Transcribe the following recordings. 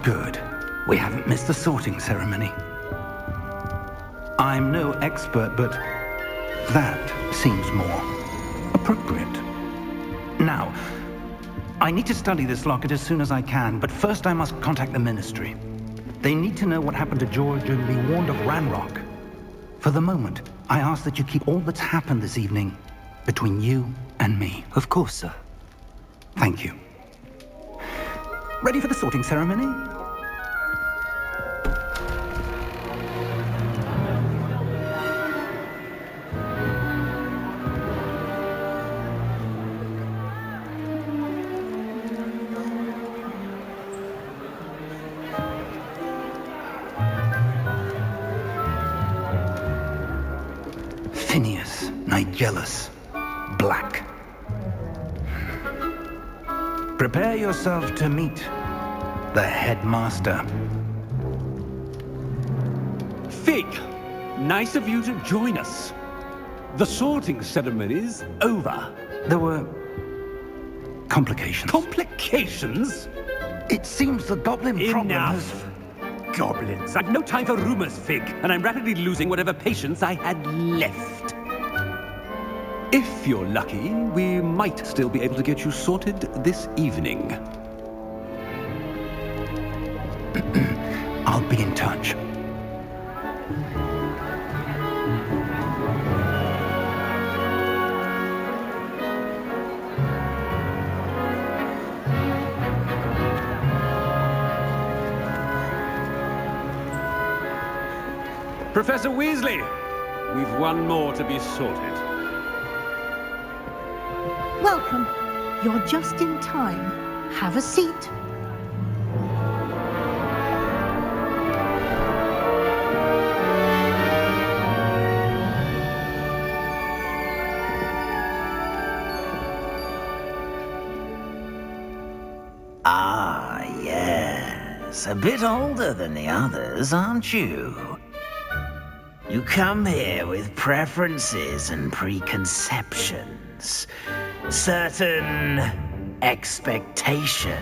Good. We haven't missed the sorting ceremony. I'm no expert, but that seems more appropriate. Now, I need to study this locket as soon as I can, but first I must contact the Ministry. They need to know what happened to George and be warned of Ranrock. For the moment, I ask that you keep all that's happened this evening between you and me. Of course, sir. Thank you. Ready for the sorting ceremony? Phineas, Nigellus, Black. Prepare yourself to meet the headmaster. Fig, nice of you to join us. The sorting ceremony's over. There were complications. Complications? It seems the goblin problem has... Enough. Goblins. I've no time for rumors, Fig, and I'm rapidly losing whatever patience I had left. If you're lucky, we might still be able to get you sorted this evening. I'll be in touch. Professor Weasley, we've one more to be sorted. Welcome. You're just in time. Have a seat. Ah, yes. A bit older than the others, aren't you? You come here with preferences and preconceptions. Certain expectations.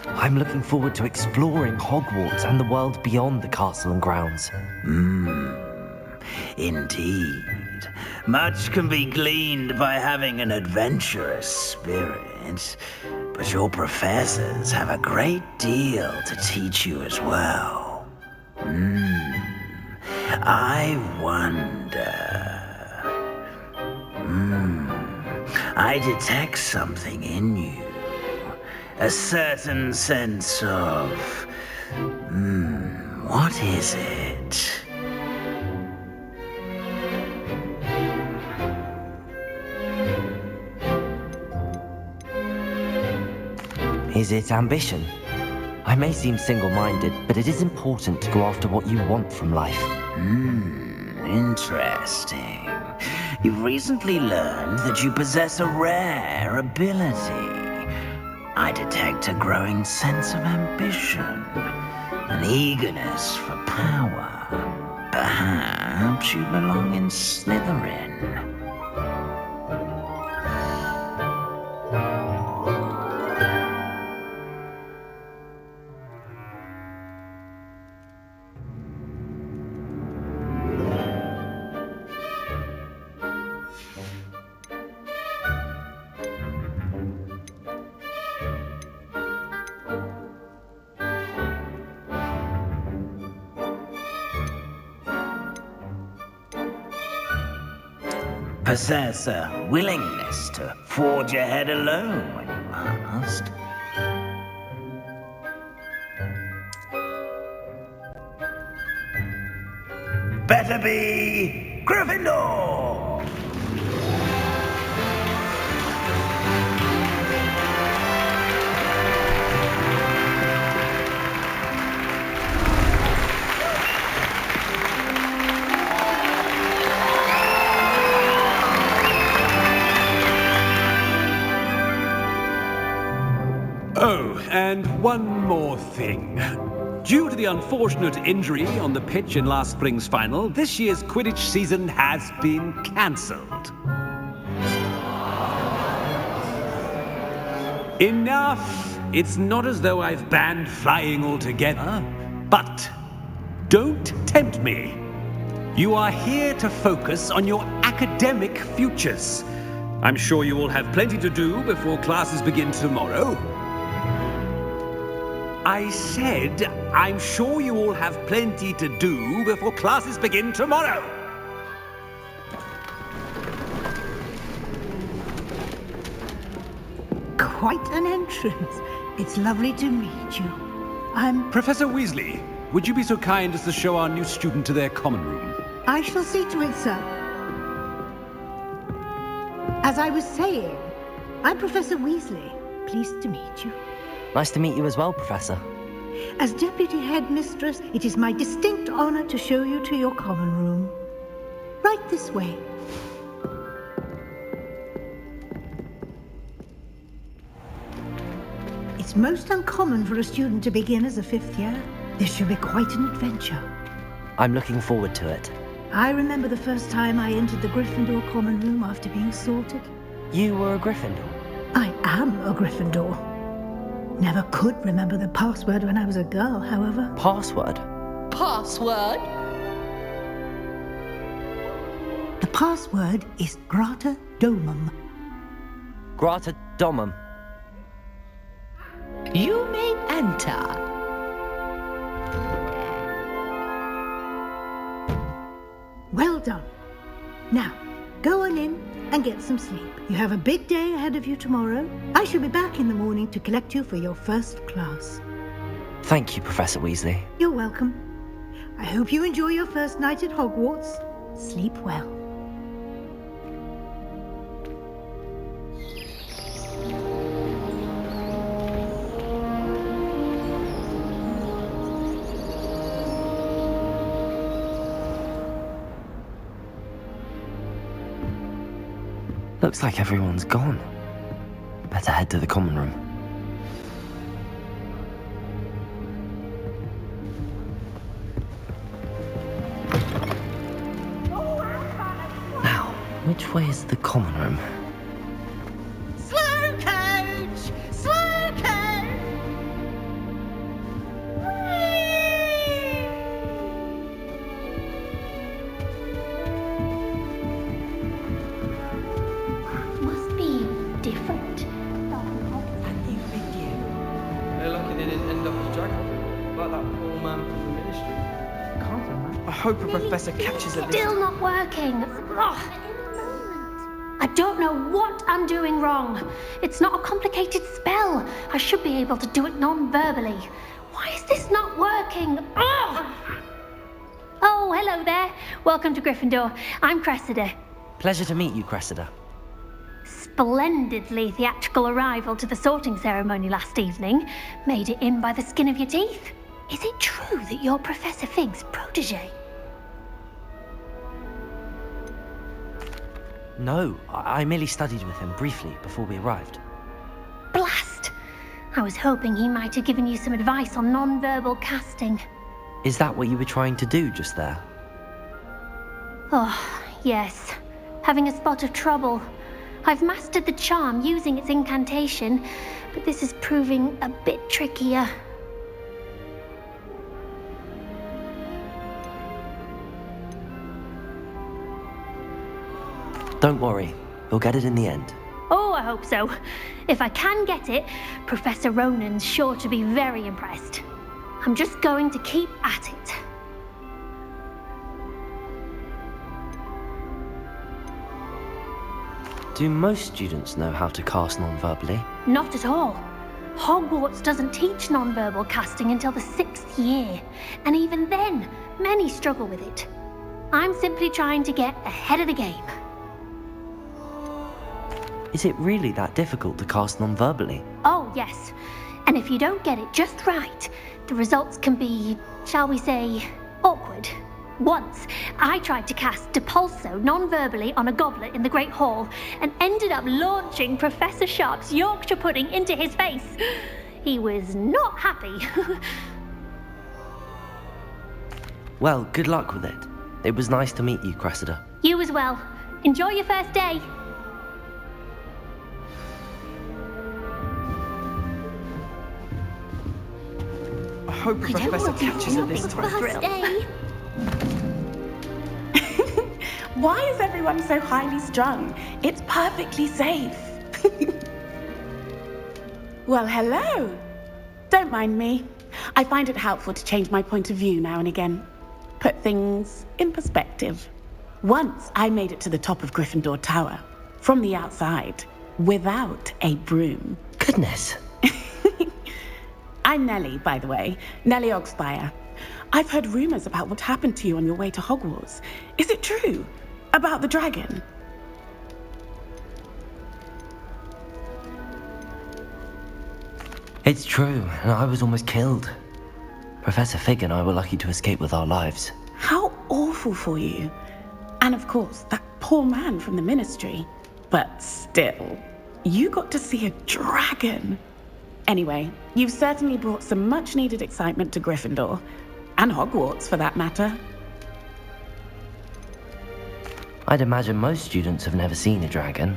I'm looking forward to exploring Hogwarts and the world beyond the castle and grounds. Indeed. Much can be gleaned by having an adventurous spirit, but your professors have a great deal to teach you as well. I wonder... I detect something in you. A certain sense of... what is it? Is it ambition? I may seem single-minded, but it is important to go after what you want from life. Interesting. You've recently learned that you possess a rare ability. I detect a growing sense of ambition, an eagerness for power. Perhaps you belong in Slytherin. Possess a willingness to forge ahead alone when you must. Better be Gryffindor! Oh, and one more thing. Due to the unfortunate injury on the pitch in last spring's final, this year's Quidditch season has been cancelled. Enough! It's not as though I've banned flying altogether, but don't tempt me. You are here to focus on your academic futures. I'm sure you will have plenty to do before classes begin tomorrow. I said, I'm sure you all have plenty to do before classes begin tomorrow. Quite an entrance. It's lovely to meet you. I'm... Professor Weasley, would you be so kind as to show our new student to their common room? I shall see to it, sir. As I was saying, I'm Professor Weasley. Pleased to meet you. Nice to meet you as well, Professor. As Deputy Headmistress, it is my distinct honor to show you to your common room. Right this way. It's most uncommon for a student to begin as a fifth year. This should be quite an adventure. I'm looking forward to it. I remember the first time I entered the Gryffindor common room after being sorted. You were a Gryffindor? I am a Gryffindor. Never could remember the password when I was a girl, however. Password? Password? The password is Grata Domum. Grata Domum. You may enter. Well done. Now, go on in and get some sleep. You have a big day ahead of you tomorrow. I shall be back in the morning to collect you for your first class. Thank you, Professor Weasley. You're welcome. I hope you enjoy your first night at Hogwarts. Sleep well. Looks like everyone's gone. Better head to the common room. Now, which way is the common room? Slow coach! Slow coach! Must be different. They're lucky they didn't end up as dragon, like that poor man from the ministry. I hope a professor catches it. Still not working. Ugh. I don't know what I'm doing wrong. It's not a complicated spell. I should be able to do it non-verbally. Why is this not working? Ugh. Oh, hello there. Welcome to Gryffindor. I'm Cressida. Pleasure to meet you, Cressida. Splendidly theatrical arrival to the sorting ceremony last evening. Made it in by the skin of your teeth. Is it true that you're Professor Fig's protege? No, I merely studied with him briefly before we arrived. Blast! I was hoping he might have given you some advice on non-verbal casting. Is that what you were trying to do just there? Oh, yes. Having a spot of trouble. I've mastered the charm using its incantation, but this is proving a bit trickier. Don't worry, you'll get it in the end. Oh, I hope so. If I can get it, Professor Ronan's sure to be very impressed. I'm just going to keep at it. Do most students know how to cast non-verbally? Not at all. Hogwarts doesn't teach non-verbal casting until the 6th year, and even then, many struggle with it. I'm simply trying to get ahead of the game. Is it really that difficult to cast non-verbally? Oh, yes. And if you don't get it just right, the results can be, shall we say, awkward. Once, I tried to cast Depulso non-verbally on a goblet in the Great Hall and ended up launching Professor Sharp's Yorkshire pudding into his face. He was not happy. Well, good luck with it. It was nice to meet you, Cressida. You as well. Enjoy your first day. hope a I don't professor want to catches it this time. first day. Why is everyone so highly strung? It's perfectly safe. Well, hello. Don't mind me. I find it helpful to change my point of view now and again. Put things in perspective. Once I made it to the top of Gryffindor Tower, from the outside, without a broom. Goodness. I'm Nellie, by the way. Nellie Ogspire. I've heard rumors about what happened to you on your way to Hogwarts. Is it true? About the dragon? It's true, and I was almost killed. Professor Fig and I were lucky to escape with our lives. How awful for you. And of course, that poor man from the Ministry. But still, you got to see a dragon. Anyway, you've certainly brought some much-needed excitement to Gryffindor. And Hogwarts, for that matter. I'd imagine most students have never seen a dragon.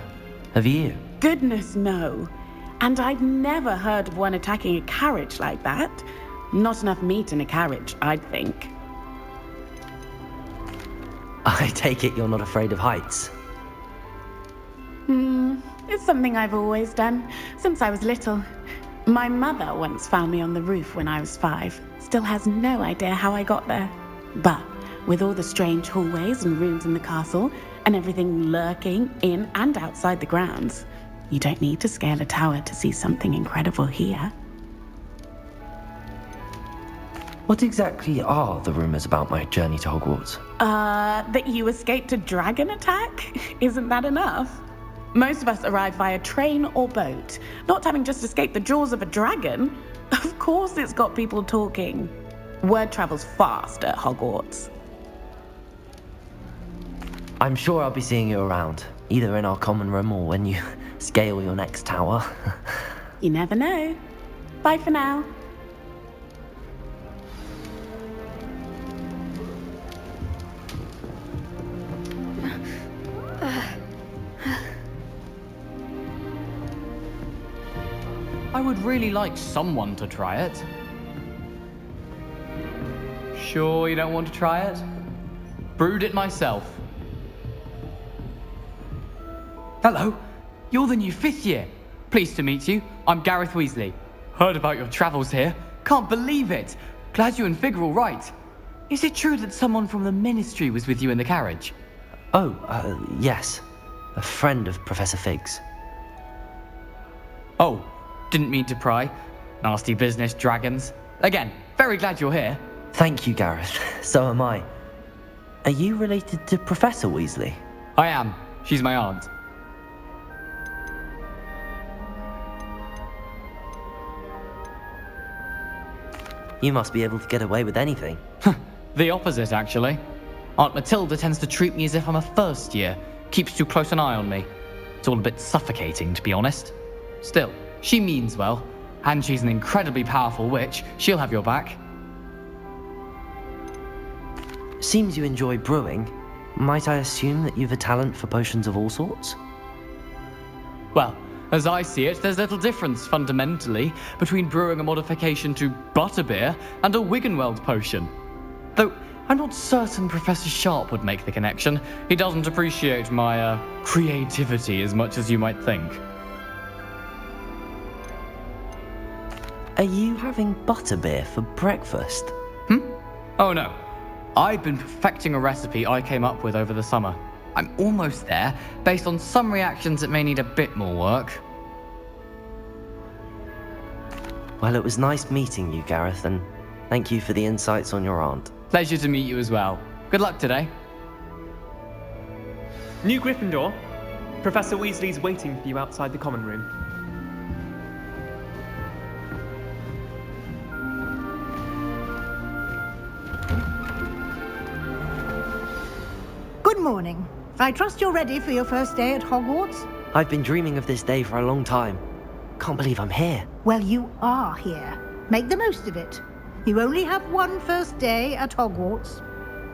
Have you? Goodness, no. And I've never heard of one attacking a carriage like that. Not enough meat in a carriage, I'd think. I take it you're not afraid of heights. It's something I've always done, since I was little. My mother once found me on the roof when I was 5. Still has no idea how I got there. But with all the strange hallways and rooms in the castle, and everything lurking in and outside the grounds, you don't need to scale a tower to see something incredible here. What exactly are the rumors about my journey to Hogwarts? That you escaped a dragon attack? Isn't that enough? Most of us arrive via train or boat, not having just escaped the jaws of a dragon. Of course it's got people talking. Word travels fast at Hogwarts. I'm sure I'll be seeing you around, either in our common room or when you scale your next tower. You never know. Bye for now. I would really like someone to try it. Sure you don't want to try it? Brewed it myself. Hello, you're the new 5th year. Pleased to meet you. I'm Gareth Weasley. Heard about your travels here. Can't believe it. Glad you and Fig are all right. Is it true that someone from the Ministry was with you in the carriage? Yes. A friend of Professor Fig's. Oh, didn't mean to pry. Nasty business, dragons. Again, very glad you're here. Thank you, Gareth. So am I. Are you related to Professor Weasley? I am. She's my aunt. You must be able to get away with anything. The opposite, actually. Aunt Matilda tends to treat me as if I'm a first year. Keeps too close an eye on me. It's all a bit suffocating, to be honest. Still, she means well. And she's an incredibly powerful witch. She'll have your back. Seems you enjoy brewing. Might I assume that you've a talent for potions of all sorts? Well, as I see it, there's little difference, fundamentally, between brewing a modification to butterbeer and a Wiggenweld potion. Though, I'm not certain Professor Sharp would make the connection. He doesn't appreciate my, creativity as much as you might think. Are you having butterbeer for breakfast? Oh no. I've been perfecting a recipe I came up with over the summer. I'm almost there, based on some reactions that may need a bit more work. Well, it was nice meeting you, Gareth, and thank you for the insights on your aunt. Pleasure to meet you as well. Good luck today. New Gryffindor. Professor Weasley's waiting for you outside the common room. Good morning. I trust you're ready for your first day at Hogwarts? I've been dreaming of this day for a long time. Can't believe I'm here. Well, you are here. Make the most of it. You only have one first day at Hogwarts.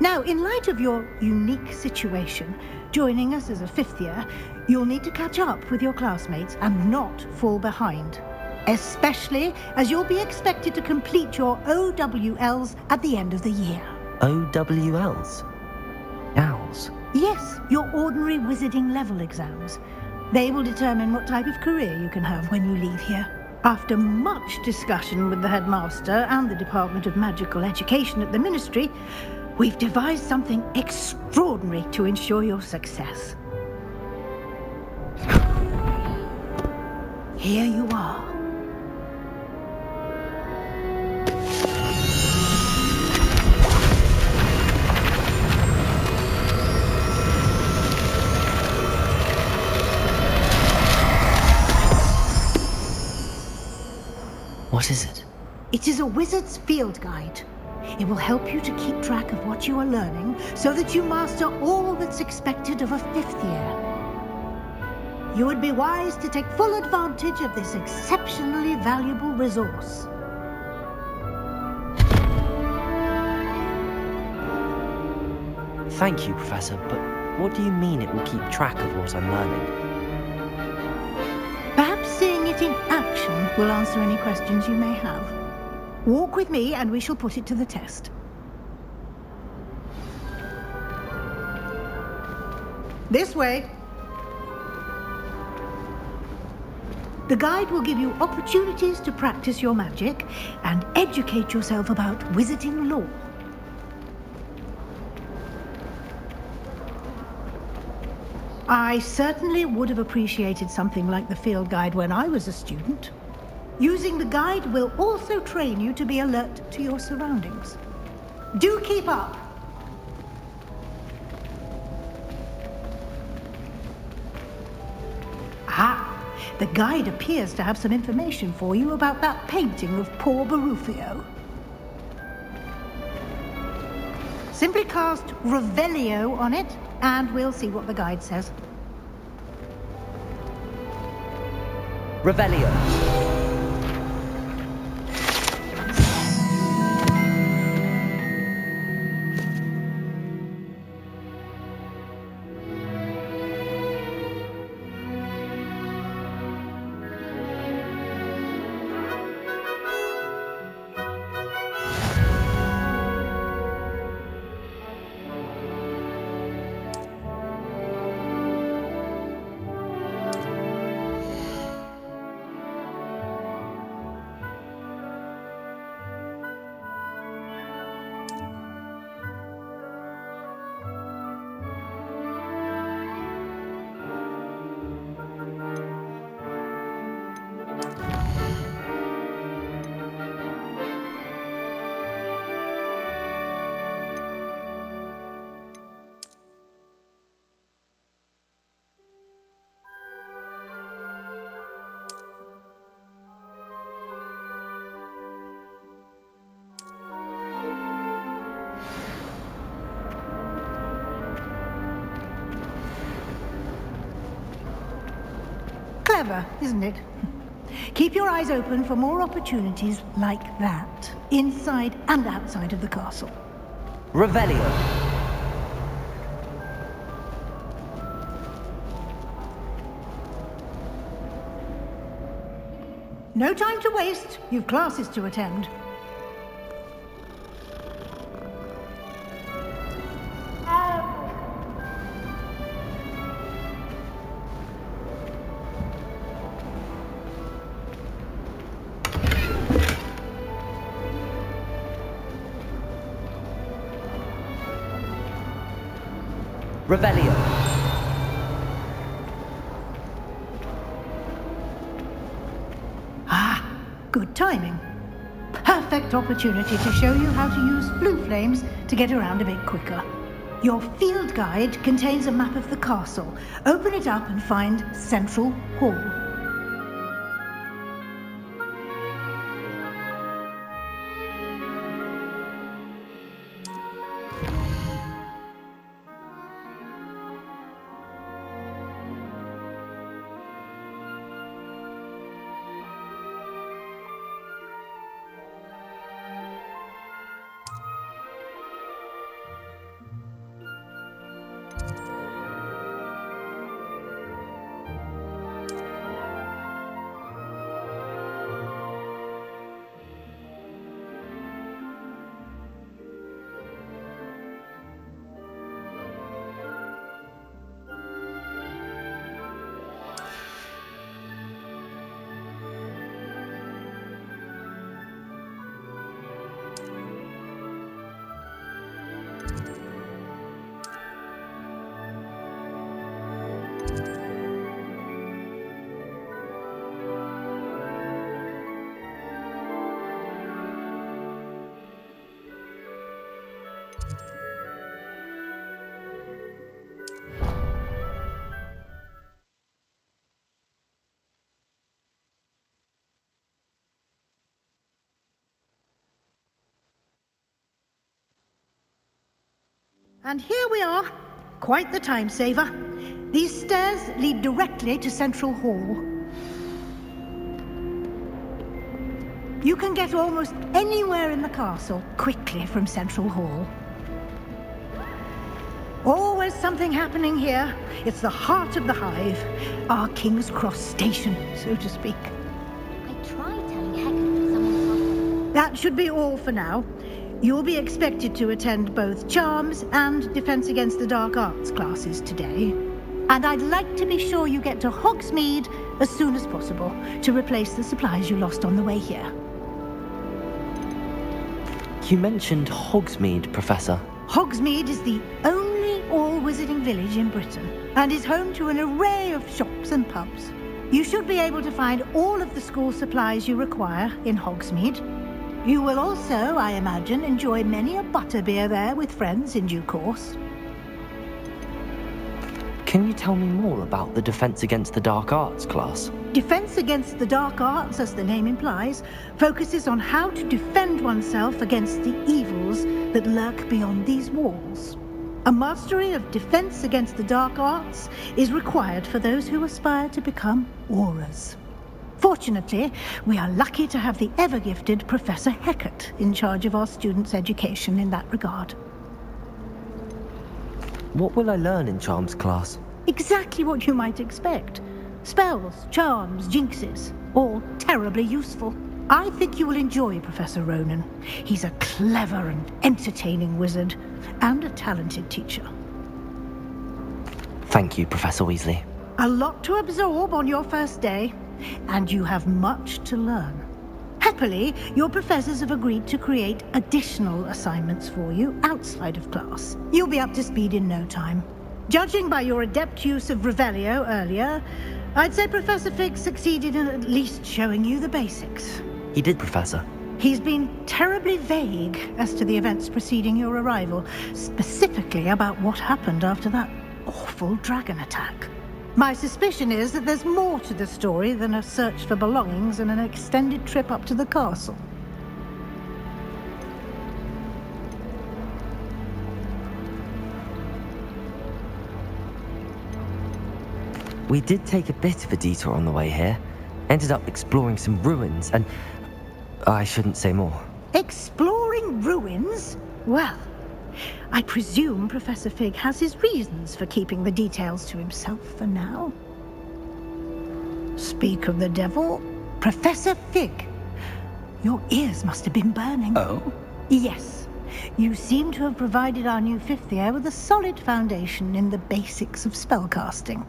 Now, in light of your unique situation, joining us as a 5th year, you'll need to catch up with your classmates and not fall behind. especially as you'll be expected to complete your OWLs at the end of the year. OWLs? Owls? Yes, your ordinary wizarding level exams. They will determine what type of career you can have when you leave here. After much discussion with the headmaster and the Department of Magical Education at the Ministry, we've devised something extraordinary to ensure your success. Here you are. What is it? It is a wizard's field guide. It will help you to keep track of what you are learning so that you master all that's expected of a 5th year. You would be wise to take full advantage of this exceptionally valuable resource. Thank you, Professor, but what do you mean it will keep track of what I'm learning? Perhaps seeing it in action will answer any questions you may have. Walk with me and we shall put it to the test. This way. The guide will give you opportunities to practice your magic and educate yourself about wizarding lore. I certainly would have appreciated something like the field guide when I was a student. Using the guide will also train you to be alert to your surroundings. Do keep up! Ah! The guide appears to have some information for you about that painting of poor Barufio. Simply cast Revelio on it, and we'll see what the guide says. Revelio. Clever, isn't it? Keep your eyes open for more opportunities like that, inside and outside of the castle. Revelio. No time to waste. You've classes to attend. Revelio. Ah, good timing. Perfect opportunity to show you how to use blue flames to get around a bit quicker. Your field guide contains a map of the castle. Open it up and find Central Hall. And here we are. Quite the time saver. These stairs lead directly to Central Hall. You can get almost anywhere in the castle quickly from Central Hall. Always something happening here. It's the heart of the hive. Our King's Cross station, so to speak. I tried telling Hector that someone That should be all for now. You'll be expected to attend both Charms and Defense Against the Dark Arts classes today. And I'd like to be sure you get to Hogsmeade as soon as possible to replace the supplies you lost on the way here. You mentioned Hogsmeade, Professor. Hogsmeade is the only all-wizarding village in Britain and is home to an array of shops and pubs. You should be able to find all of the school supplies you require in Hogsmeade. You will also, I imagine, enjoy many a butterbeer there with friends in due course. Can you tell me more about the Defense Against the Dark Arts class? Defense Against the Dark Arts, as the name implies, focuses on how to defend oneself against the evils that lurk beyond these walls. A mastery of Defense Against the Dark Arts is required for those who aspire to become Aurors. Fortunately, we are lucky to have the ever-gifted Professor Hecat in charge of our students' education in that regard. What will I learn in Charms class? Exactly what you might expect. Spells, charms, jinxes, all terribly useful. I think you will enjoy Professor Ronan. He's a clever and entertaining wizard, and a talented teacher. Thank you, Professor Weasley. A lot to absorb on your first day, and you have much to learn. Happily, your professors have agreed to create additional assignments for you outside of class. You'll be up to speed in no time. Judging by your adept use of Revelio earlier, I'd say Professor Fig succeeded in at least showing you the basics. He did, Professor. He's been terribly vague as to the events preceding your arrival, specifically about what happened after that awful dragon attack. My suspicion is that there's more to the story than a search for belongings and an extended trip up to the castle. We did take a bit of a detour on the way here. Ended up exploring some ruins and... I shouldn't say more. Exploring ruins? Well, I presume Professor Fig has his reasons for keeping the details to himself for now. Speak of the devil, Professor Fig. Your ears must have been burning. Oh? Yes. You seem to have provided our new fifth year with a solid foundation in the basics of spellcasting.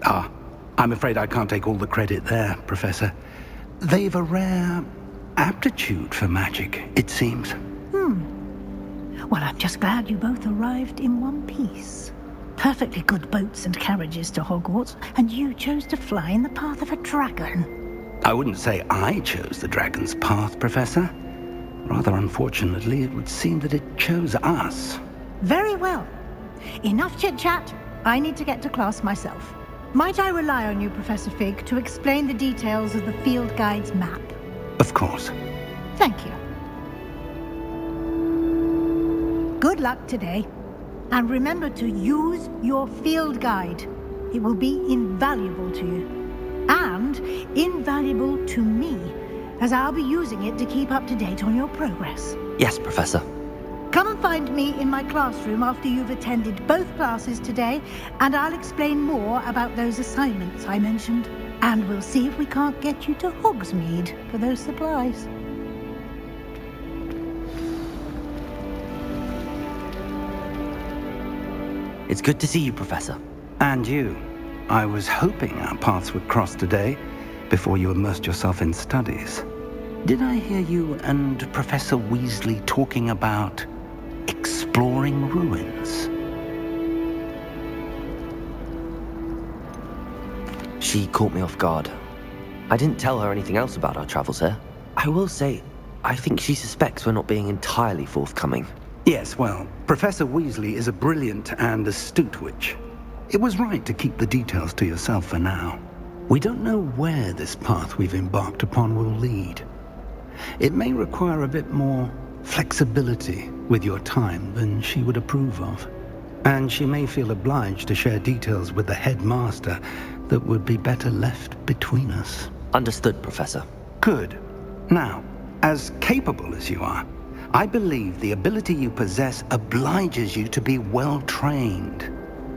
Ah, I'm afraid I can't take all the credit there, Professor. They've a rare aptitude for magic, it seems. Well, I'm just glad you both arrived in one piece. Perfectly good boats and carriages to Hogwarts, and you chose to fly in the path of a dragon. I wouldn't say I chose the dragon's path, Professor. Rather unfortunately, it would seem that it chose us. Very well. Enough chit-chat. I need to get to class myself. Might I rely on you, Professor Fig, to explain the details of the field guide's map? Of course. Thank you. Good luck today. And remember to use your field guide. It will be invaluable to you. And invaluable to me, as I'll be using it to keep up to date on your progress. Yes, Professor. Come and find me in my classroom after you've attended both classes today, and I'll explain more about those assignments I mentioned. And we'll see if we can't get you to Hogsmeade for those supplies. It's good to see you, Professor. And you. I was hoping our paths would cross today, before you immersed yourself in studies. Did I hear you and Professor Weasley talking about exploring ruins? She caught me off guard. I didn't tell her anything else about our travels here. I will say, I think she suspects we're not being entirely forthcoming. Yes, well, Professor Weasley is a brilliant and astute witch. It was right to keep the details to yourself for now. We don't know where this path we've embarked upon will lead. It may require a bit more flexibility with your time than she would approve of. And she may feel obliged to share details with the headmaster that would be better left between us. Understood, Professor. Good. Now, as capable as you are, I believe the ability you possess obliges you to be well trained.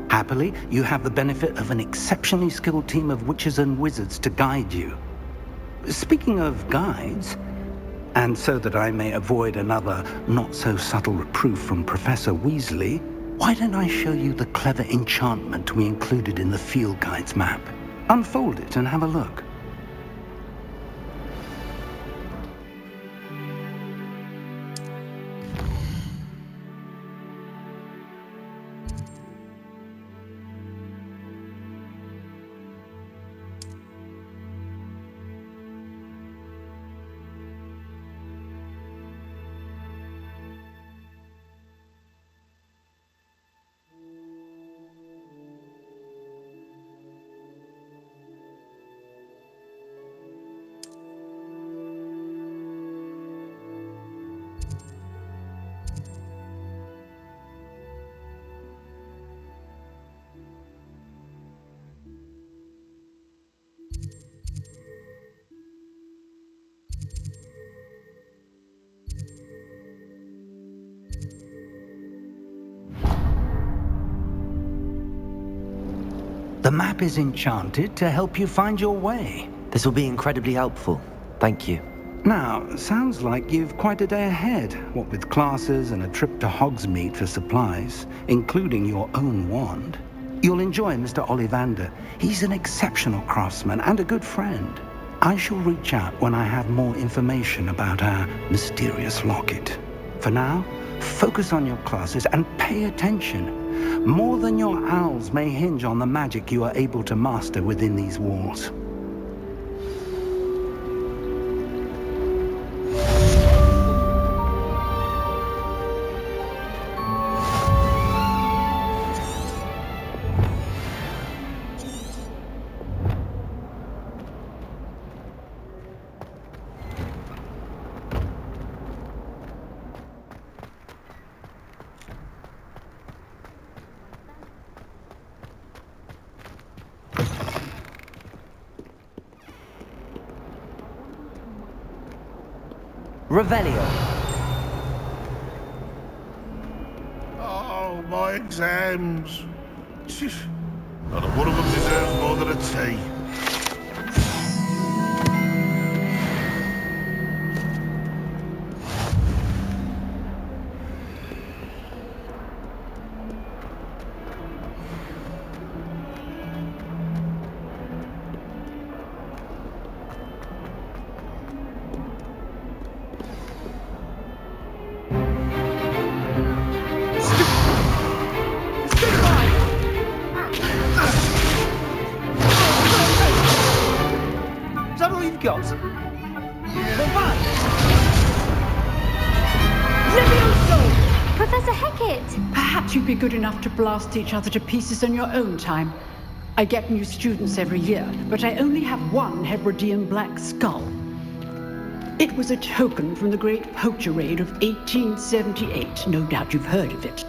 Happily, you have the benefit of an exceptionally skilled team of witches and wizards to guide you. Speaking of guides, and so that I may avoid another not-so-subtle reproof from Professor Weasley, why don't I show you the clever enchantment we included in the field guide's map? Unfold it and have a look. The map is enchanted to help you find your way. This will be incredibly helpful. Thank you. Now, sounds like you've quite a day ahead, what with classes and a trip to Hogsmeade for supplies, including your own wand. You'll enjoy Mr. Ollivander. He's an exceptional craftsman and a good friend. I shall reach out when I have more information about our mysterious locket. For now, focus on your classes and pay attention. More than your owls may hinge on the magic you are able to master within these walls. Revelio. Oh, my exams. Not one of them deserves more than a tea. Got. Professor Hecat! Perhaps you'd be good enough to blast each other to pieces in your own time. I get new students every year, but I only have one Hebridean black skull. It was a token from the Great Poacher Raid of 1878. No doubt you've heard of it.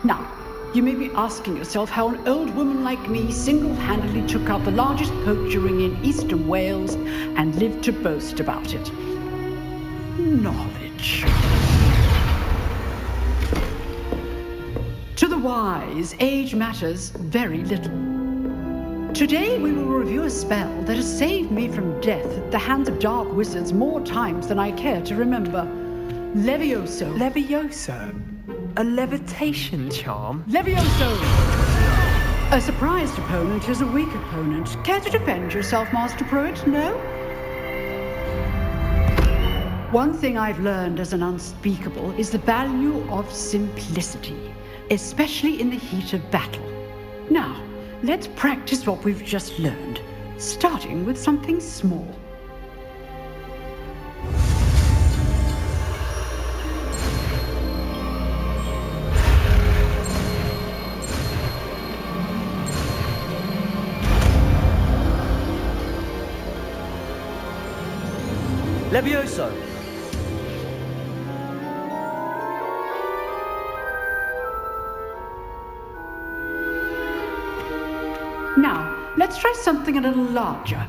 Now, you may be asking yourself how an old woman like me single-handedly took out the largest poacher ring in eastern Wales and lived to boast about it. Knowledge. To the wise, age matters very little. Today we will review a spell that has saved me from death at the hands of dark wizards more times than I care to remember. Levioso. Levioso? A levitation charm? Levioso! A surprised opponent is a weak opponent. Care to defend yourself, Master Pruitt? No? One thing I've learned as an unspeakable is the value of simplicity, especially in the heat of battle. Now, let's practice what we've just learned, starting with something small. Levioso! let's try something a little larger.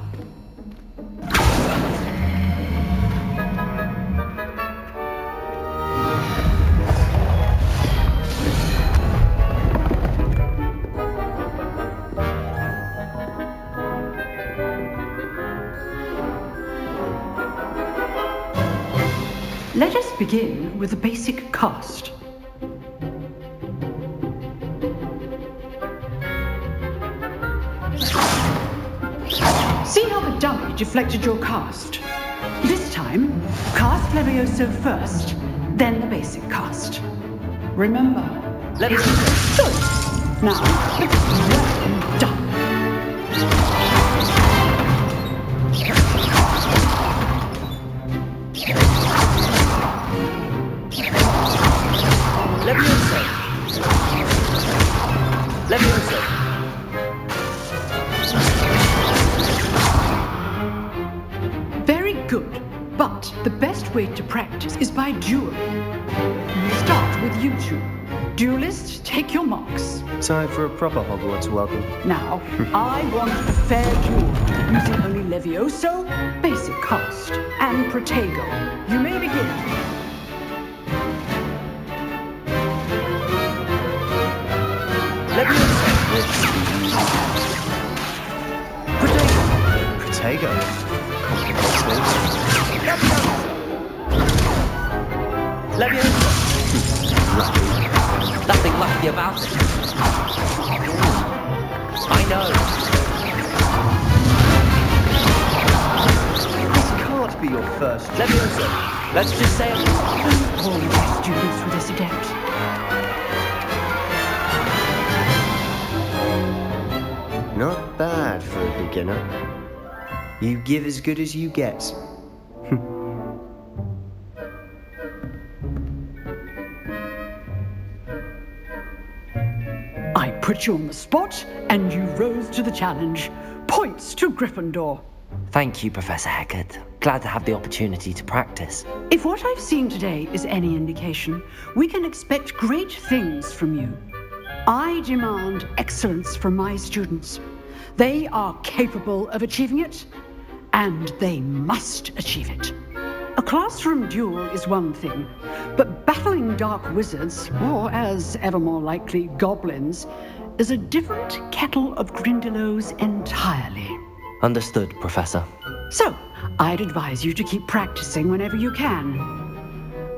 Let us begin with the basic cast. See how the dummy deflected your cast? This time, cast Levioso first, then the basic cast. Remember, Levioso. Good. Now, well done. Levioso. Very good, but the best way to practice is by duel. We'll start with you two. Duelists, take your marks. Time for a proper Hogwarts welcome. Now, I want a fair duel, using only Levioso, basic cast, and Protego. You may begin. Protego. Levioso. Nothing lucky about it. I know. This can't be your first. Levioso. Let's just say it. All the best students for this adept. Not bad for a beginner. You give as good as you get. I put you on the spot, and you rose to the challenge. Points to Gryffindor. Thank you, Professor Hecat. Glad to have the opportunity to practice. If what I've seen today is any indication, we can expect great things from you. I demand excellence from my students. They are capable of achieving it, and they must achieve it. A classroom duel is one thing, but battling dark wizards, or as ever more likely, goblins, is a different kettle of Grindylows entirely. Understood, Professor. So, I'd advise you to keep practicing whenever you can.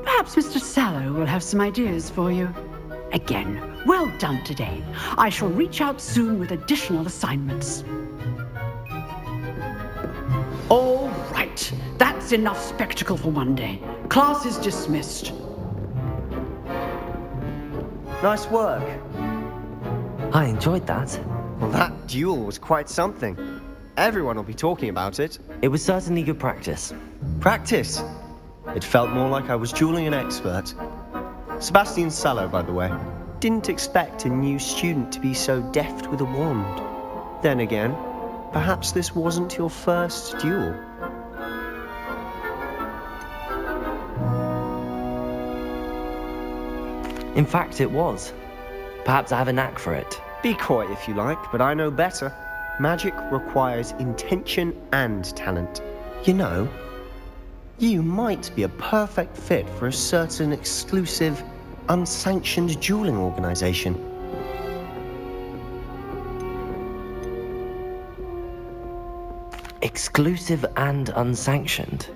Perhaps Mr. Sallow will have some ideas for you. Again, well done today. I shall reach out soon with additional assignments. All right, that's enough spectacle for one day. Class is dismissed. Nice work. I enjoyed that. Well, that duel was quite something. Everyone will be talking about it. It was certainly good practice. Practice? It felt more like I was dueling an expert. Sebastian Sallow, by the way, didn't expect a new student to be so deft with a wand. Then again, perhaps this wasn't your first duel. In fact, it was. Perhaps I have a knack for it. Be coy if you like, but I know better. Magic requires intention and talent. You know, you might be a perfect fit for a certain exclusive, unsanctioned dueling organization. Exclusive and unsanctioned.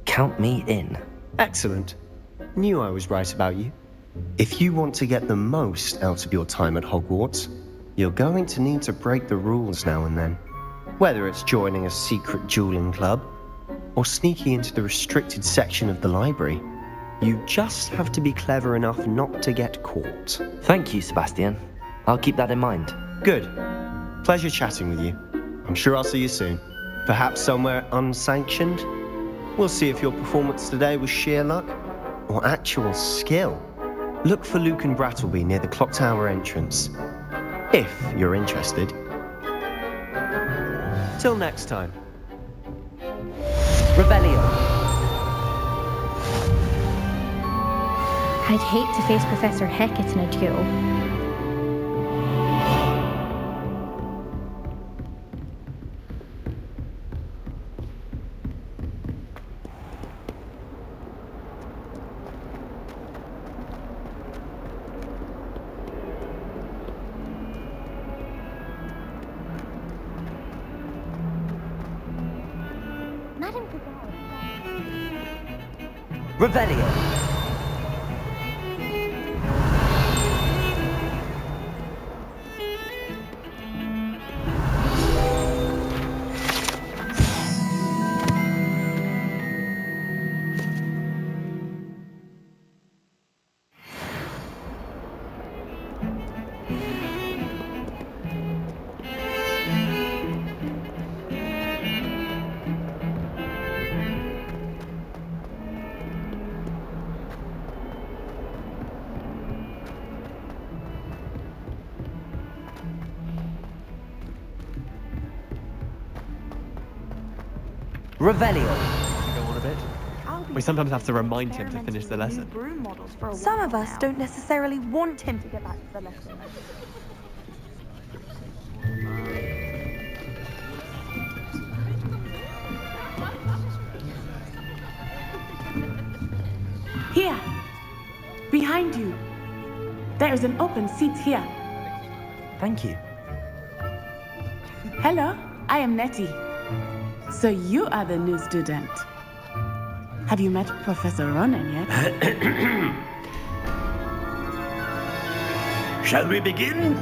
Count me in. Excellent. Knew I was right about you. If you want to get the most out of your time at Hogwarts, you're going to need to break the rules now and then. Whether it's joining a secret dueling club, or sneaking into the restricted section of the library, you just have to be clever enough not to get caught. Thank you, Sebastian. I'll keep that in mind. Good. Pleasure chatting with you. I'm sure I'll see you soon. Perhaps somewhere unsanctioned? We'll see if your performance today was sheer luck or actual skill. Look for Luke and Brattleby near the clock tower entrance, if you're interested. Till next time. Rebellion. I'd hate to face Professor Hecat in a duel. Revelio. Revelio. Go on a bit. We sometimes have to remind him to finish the lesson. Some of us don't necessarily want him to get back to the lesson. Here, behind you. There is an open seat here. Thank you. Hello, I am Nettie. So you are the new student. Have you met Professor Ronan yet? Shall we begin?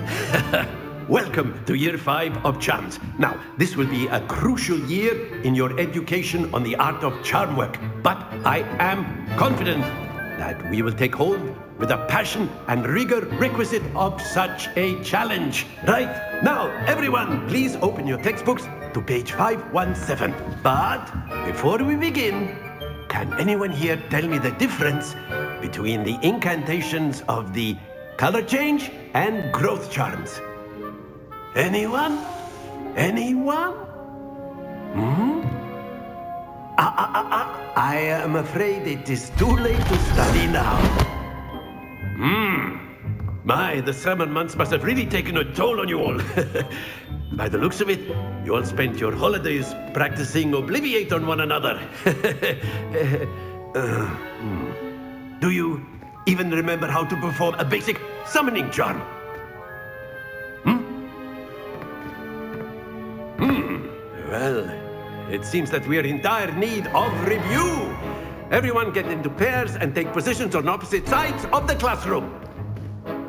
Welcome to Year 5 of Charms. Now, this will be a crucial year in your education on the art of charm work. But I am confident that we will take hold with the passion and rigor requisite of such a challenge. Right, now, everyone, please open your textbooks to page 517. But before we begin, can anyone here tell me the difference between the incantations of the color change and growth charms? Anyone? Anyone? Hmm? I am afraid it is too late to study now. My, the summer months must have really taken a toll on you all. By the looks of it, you all spent your holidays practicing Obliviate on one another. Do you even remember how to perform a basic summoning charm? Well, it seems that we are in dire need of review. Everyone get into pairs and take positions on opposite sides of the classroom.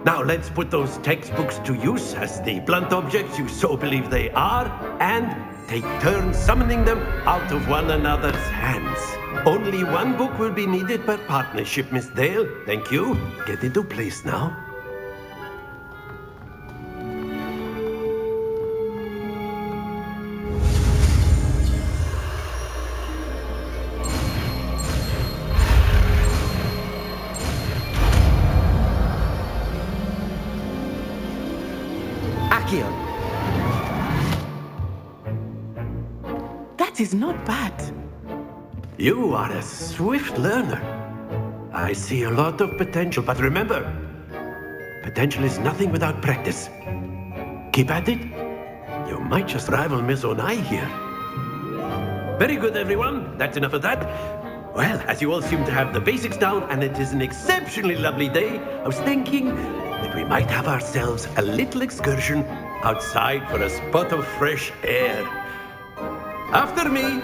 Now let's put those textbooks to use as the blunt objects you so believe they are, and take turns summoning them out of one another's hands. Only one book will be needed per partnership, Miss Dale. Thank you. Get into place now. That is not bad. You are a swift learner. I see a lot of potential, but remember, potential is nothing without practice. Keep at it. You might just rival Miss Onai here. Very good, everyone. That's enough of that. Well, as you all seem to have the basics down, and it is an exceptionally lovely day, I was thinking that we might have ourselves a little excursion outside for a spot of fresh air. After me.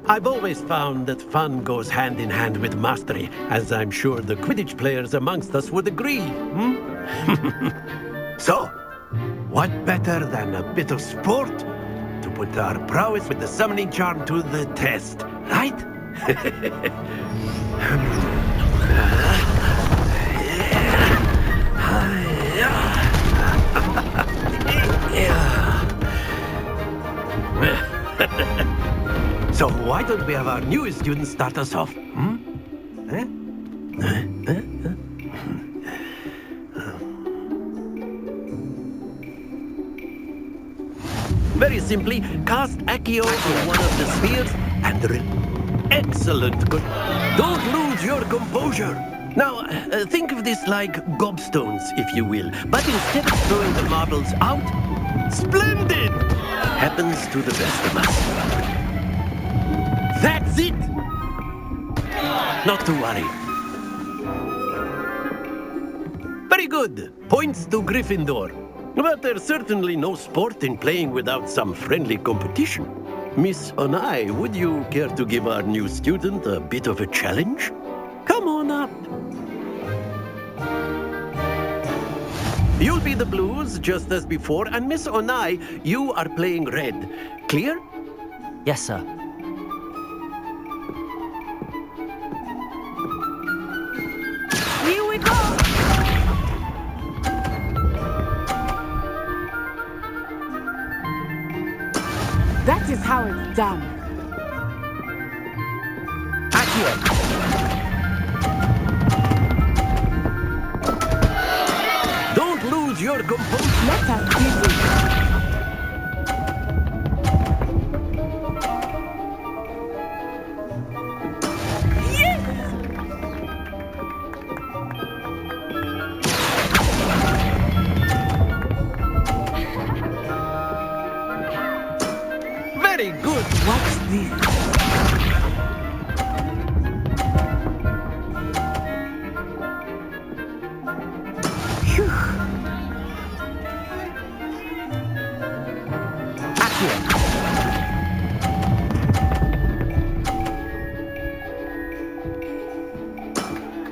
I've always found that fun goes hand in hand with mastery, as I'm sure the Quidditch players amongst us would agree. So, what better than a bit of sport to put our prowess with the summoning charm to the test, right? So why don't we have our newest student start us off? Very simply, cast Accio on one of the spheres and excellent. Good. Don't lose your composure. Now, think of this like gobstones, if you will. But instead of throwing the marbles out, Splendid! Happens to the best of us. That's it! Not to worry. Very good. Points to Gryffindor. But there's certainly no sport in playing without some friendly competition. Miss Onai, would you care to give our new student a bit of a challenge? Come on up. You'll be the blues, just as before, and Miss Onai, you are playing red. Clear? Yes, sir. Here we go! That is how it's done. Accio! Don't lose your composure. Let us busy. Very good. What's this? Phew.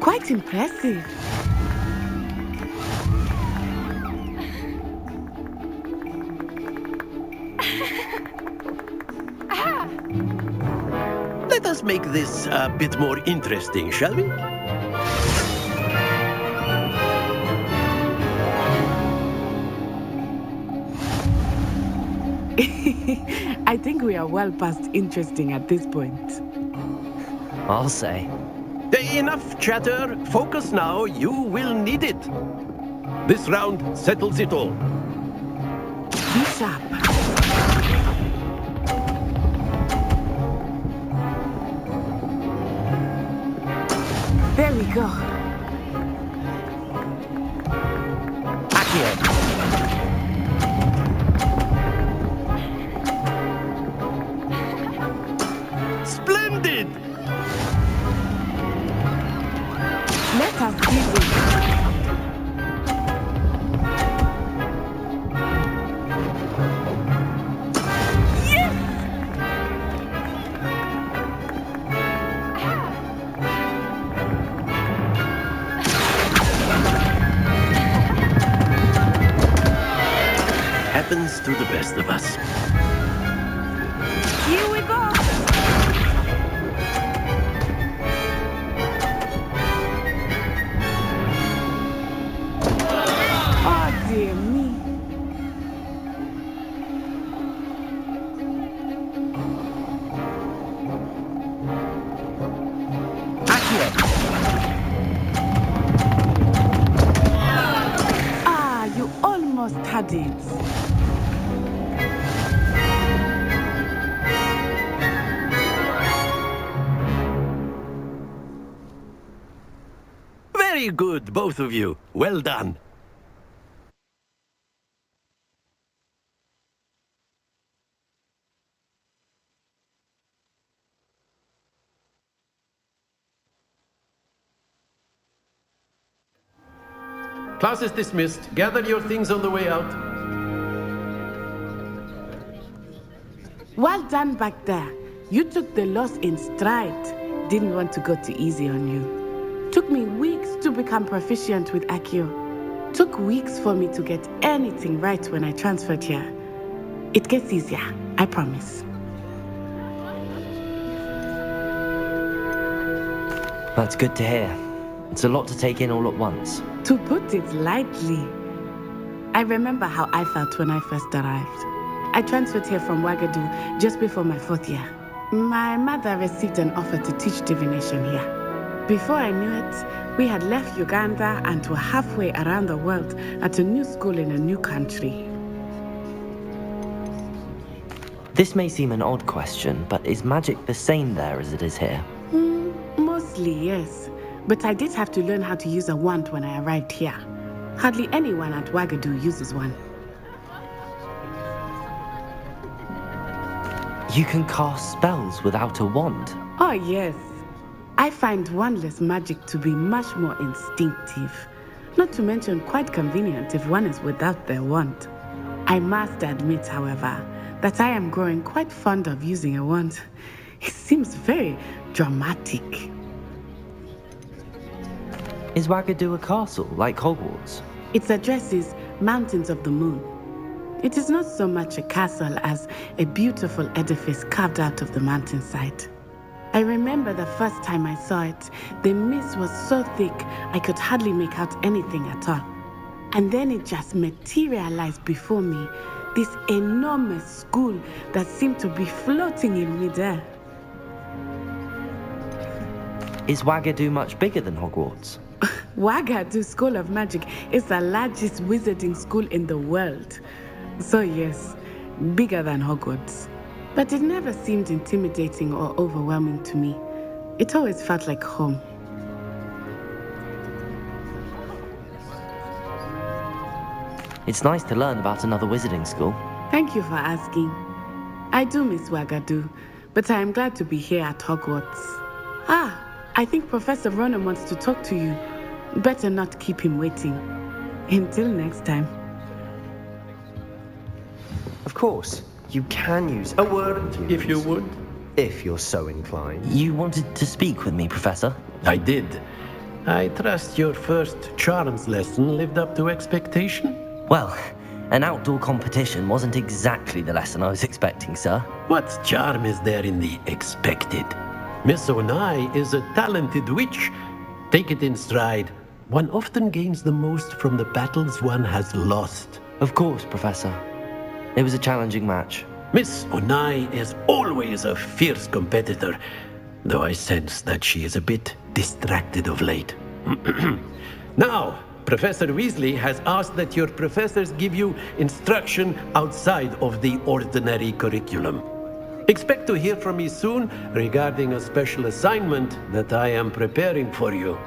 Quite impressive. Let us make this a bit more interesting, shall we? I think we are well past interesting at this point. I'll say. Enough chatter. Focus now. You will need it. This round settles it all. Be sharp. There we go. Accio! Splendid! Let us busy. Happens to the best of us. Here we go. Oh dear me. Ah, you almost had it. Very good, both of you. Well done. Class is dismissed. Gather your things on the way out. Well done back there. You took the loss in stride. Didn't want to go too easy on you. Took me weeks to become proficient with Accio. Took weeks for me to get anything right when I transferred here. It gets easier, I promise. That's good to hear. It's a lot to take in all at once. To put it lightly, I remember how I felt when I first arrived. I transferred here from Ouagadougou just before my 4th year. My mother received an offer to teach divination here. Before I knew it, we had left Uganda and were halfway around the world at a new school in a new country. This may seem an odd question, but is magic the same there as it is here? Mostly, yes. But I did have to learn how to use a wand when I arrived here. Hardly anyone at Ouagadougou uses one. You can cast spells without a wand. Oh, yes. I find wandless magic to be much more instinctive. Not to mention quite convenient if one is without their wand. I must admit, however, that I am growing quite fond of using a wand. It seems very dramatic. Is Wagadu a castle, like Hogwarts? Its address is Mountains of the Moon. It is not so much a castle as a beautiful edifice carved out of the mountainside. I remember the first time I saw it, the mist was so thick I could hardly make out anything at all. And then it just materialized before me, this enormous school that seemed to be floating in midair. Is Wagadu much bigger than Hogwarts? Wagadu School of Magic is the largest wizarding school in the world. So yes, bigger than Hogwarts. But it never seemed intimidating or overwhelming to me. It always felt like home. It's nice to learn about another wizarding school. Thank you for asking. I do miss Wagadu, but I am glad to be here at Hogwarts. Ah, I think Professor Ronan wants to talk to you. Better not keep him waiting. Until next time. Of course, you can use a word, if you would. If you're so inclined. You wanted to speak with me, Professor? I did. I trust your first charms lesson lived up to expectation? Well, an outdoor competition wasn't exactly the lesson I was expecting, sir. What charm is there in the expected? Miss Onai is a talented witch. Take it in stride. One often gains the most from the battles one has lost. Of course, Professor. It was a challenging match. Miss Onai is always a fierce competitor, though I sense that she is a bit distracted of late. Now, Professor Weasley has asked that your professors give you instruction outside of the ordinary curriculum. Expect to hear from me soon regarding a special assignment that I am preparing for you.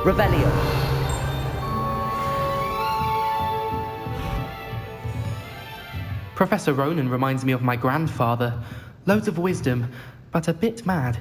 Revelio. Professor Ronan reminds me of my grandfather. Loads of wisdom, but a bit mad.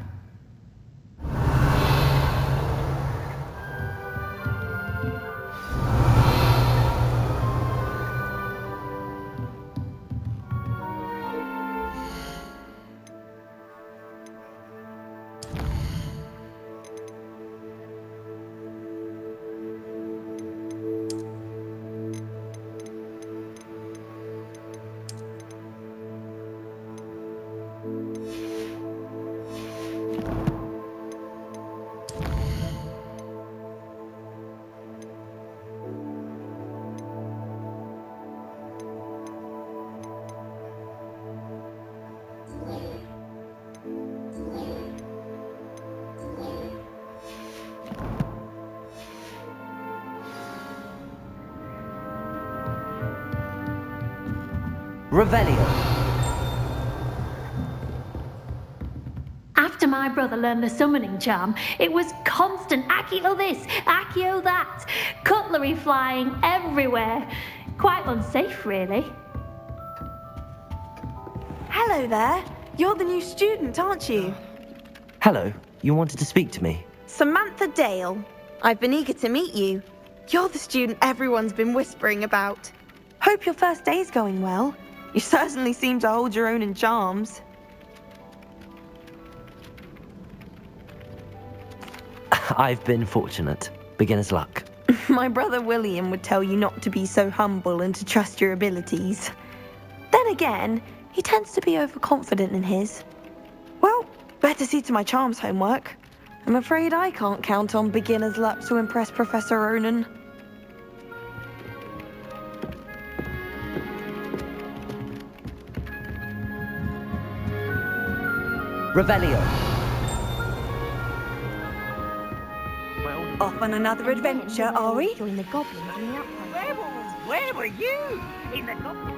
Revelio. After my brother learned the summoning charm, it was constant Accio this, Accio that, cutlery flying everywhere. Quite unsafe, really. Hello there. You're the new student, aren't you? Hello, you wanted to speak to me? Samantha Dale. I've been eager to meet you. You're the student everyone's been whispering about. Hope your first day's going well. You certainly seem to hold your own in charms. I've been fortunate. Beginner's luck. My brother William would tell you not to be so humble and to trust your abilities. Then again, he tends to be overconfident in his. Well, better see to my charms homework. I'm afraid I can't count on beginner's luck to impress Professor Ronan. Revelio. Off on another adventure, are we? Join the goblins in the outside. Where were you? In the goblin.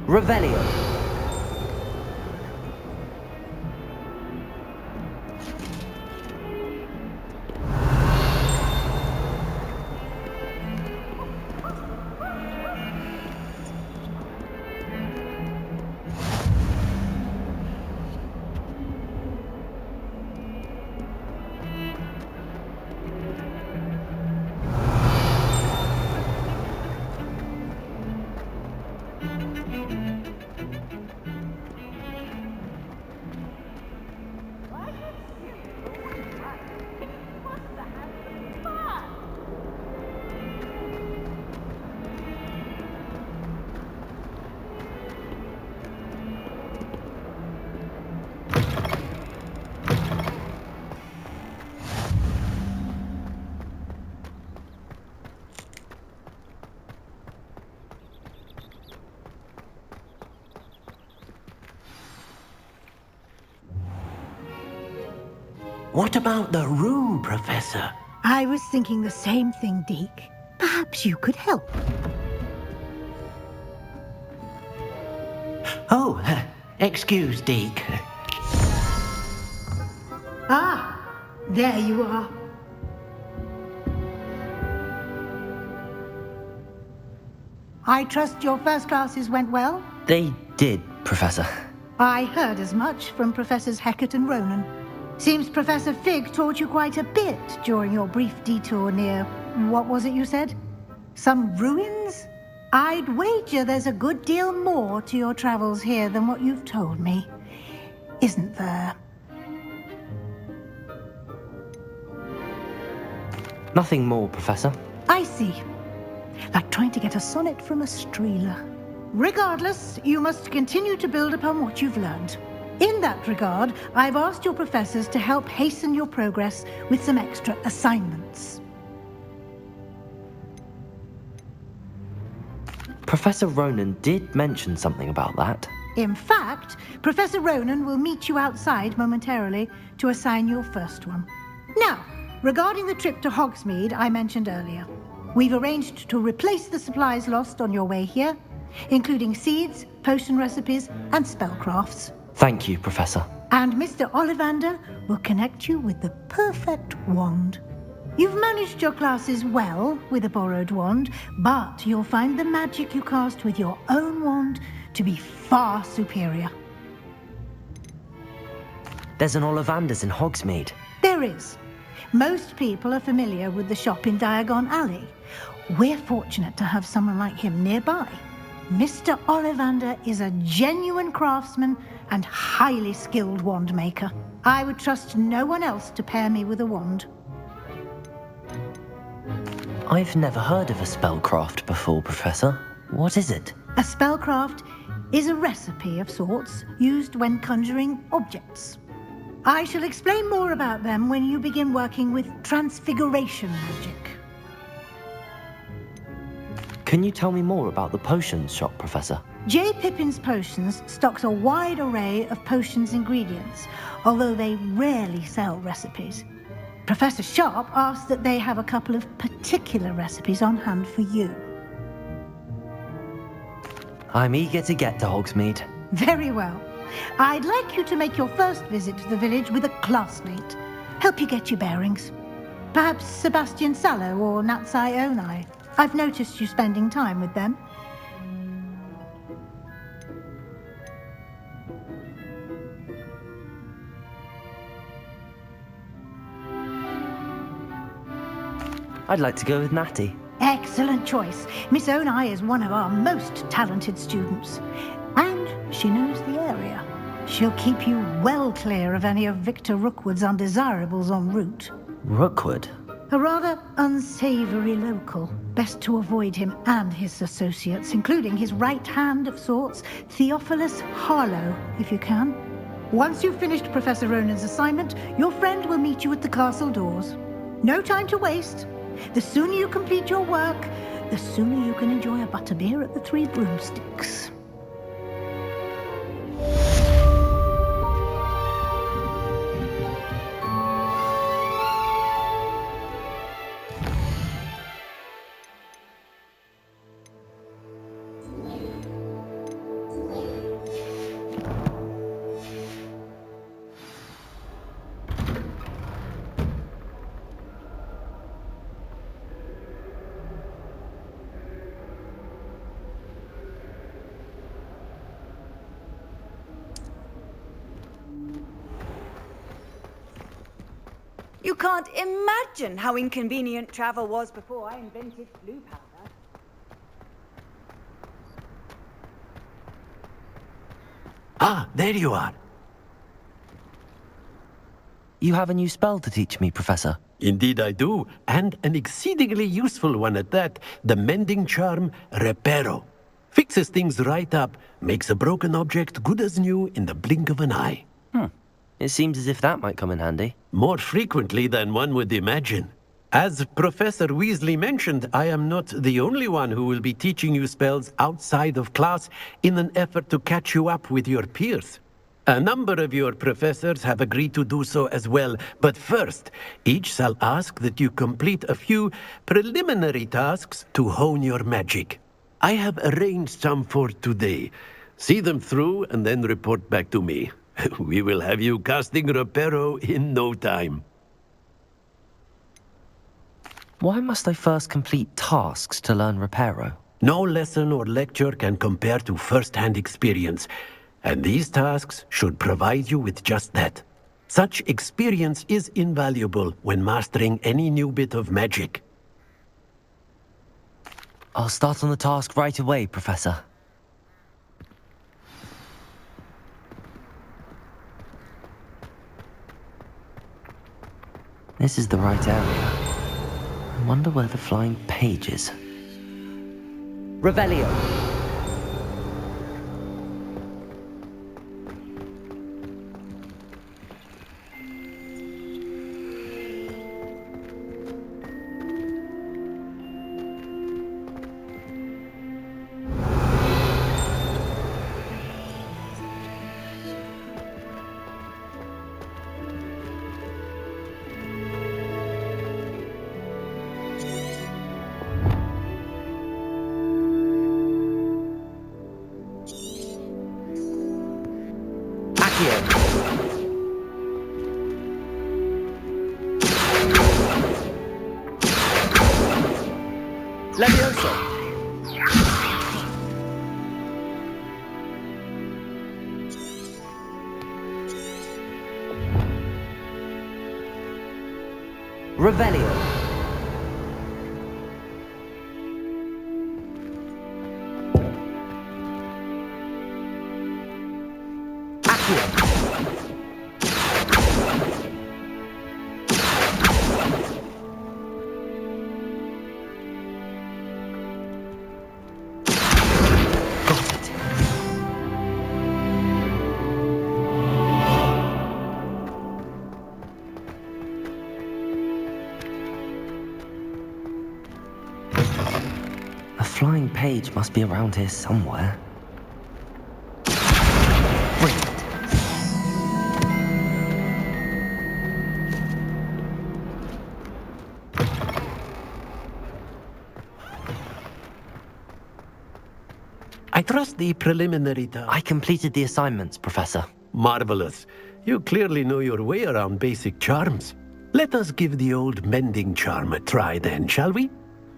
Revelio. What about the room, Professor? I was thinking the same thing, Deke. Perhaps you could help. Oh, excuse, Deke. Ah, there you are. I trust your first classes went well? They did, Professor. I heard as much from Professors Hecat and Ronan. Seems Professor Fig taught you quite a bit during your brief detour near... what was it you said? Some ruins? I'd wager there's a good deal more to your travels here than what you've told me. Isn't there? Nothing more, Professor. I see. Like trying to get a sonnet from a streeler. Regardless, you must continue to build upon what you've learned. In that regard, I've asked your professors to help hasten your progress with some extra assignments. Professor Ronan did mention something about that. In fact, Professor Ronan will meet you outside momentarily to assign your first one. Now, regarding the trip to Hogsmeade I mentioned earlier, we've arranged to replace the supplies lost on your way here, including seeds, potion recipes, and spellcrafts. Thank you, Professor. And Mr. Ollivander will connect you with the perfect wand. You've managed your classes well with a borrowed wand, but you'll find the magic you cast with your own wand to be far superior. There's an Ollivander's in Hogsmeade. There is. Most people are familiar with the shop in Diagon Alley. We're fortunate to have someone like him nearby. Mr. Ollivander is a genuine craftsman and highly skilled wand maker. I would trust no one else to pair me with a wand. I've never heard of a spellcraft before, Professor. What is it? A spellcraft is a recipe of sorts used when conjuring objects. I shall explain more about them when you begin working with transfiguration magic. Can you tell me more about the potions shop, Professor? J. Pippin's Potions stocks a wide array of potions ingredients, although they rarely sell recipes. Professor Sharp asked that they have a couple of particular recipes on hand for you. I'm eager to get to Hogsmeade. Very well. I'd like you to make your first visit to the village with a classmate. Help you get your bearings. Perhaps Sebastian Sallow or Natsai Onai. I've noticed you spending time with them. I'd like to go with Natty. Excellent choice. Miss Onai is one of our most talented students. And she knows the area. She'll keep you well clear of any of Victor Rookwood's undesirables en route. Rookwood? A rather unsavory local. Best to avoid him and his associates, including his right hand of sorts, Theophilus Harlow, if you can. Once you've finished Professor Ronan's assignment, your friend will meet you at the castle doors. No time to waste. The sooner you complete your work, the sooner you can enjoy a butterbeer at the Three Broomsticks. You can't imagine how inconvenient travel was before I invented blue powder. Ah, there you are. You have a new spell to teach me, Professor. Indeed I do, and an exceedingly useful one at that. The mending charm, Reparo. Fixes things right up, makes a broken object good as new in the blink of an eye. It seems as if that might come in handy. More frequently than one would imagine. As Professor Weasley mentioned, I am not the only one who will be teaching you spells outside of class in an effort to catch you up with your peers. A number of your professors have agreed to do so as well, but first, each shall ask that you complete a few preliminary tasks to hone your magic. I have arranged some for today. See them through and then report back to me. We will have you casting Reparo in no time. Why must I first complete tasks to learn Reparo? No lesson or lecture can compare to first-hand experience, and these tasks should provide you with just that. Such experience is invaluable when mastering any new bit of magic. I'll start on the task right away, Professor. This is the right area. I wonder where the flying page is. Revelio! Levioso! Revelio! Accio! A flying page must be around here somewhere. Brilliant. I trust the preliminary task. I completed the assignments, Professor. Marvelous. You clearly know your way around basic charms. Let us give the old mending charm a try then, shall we?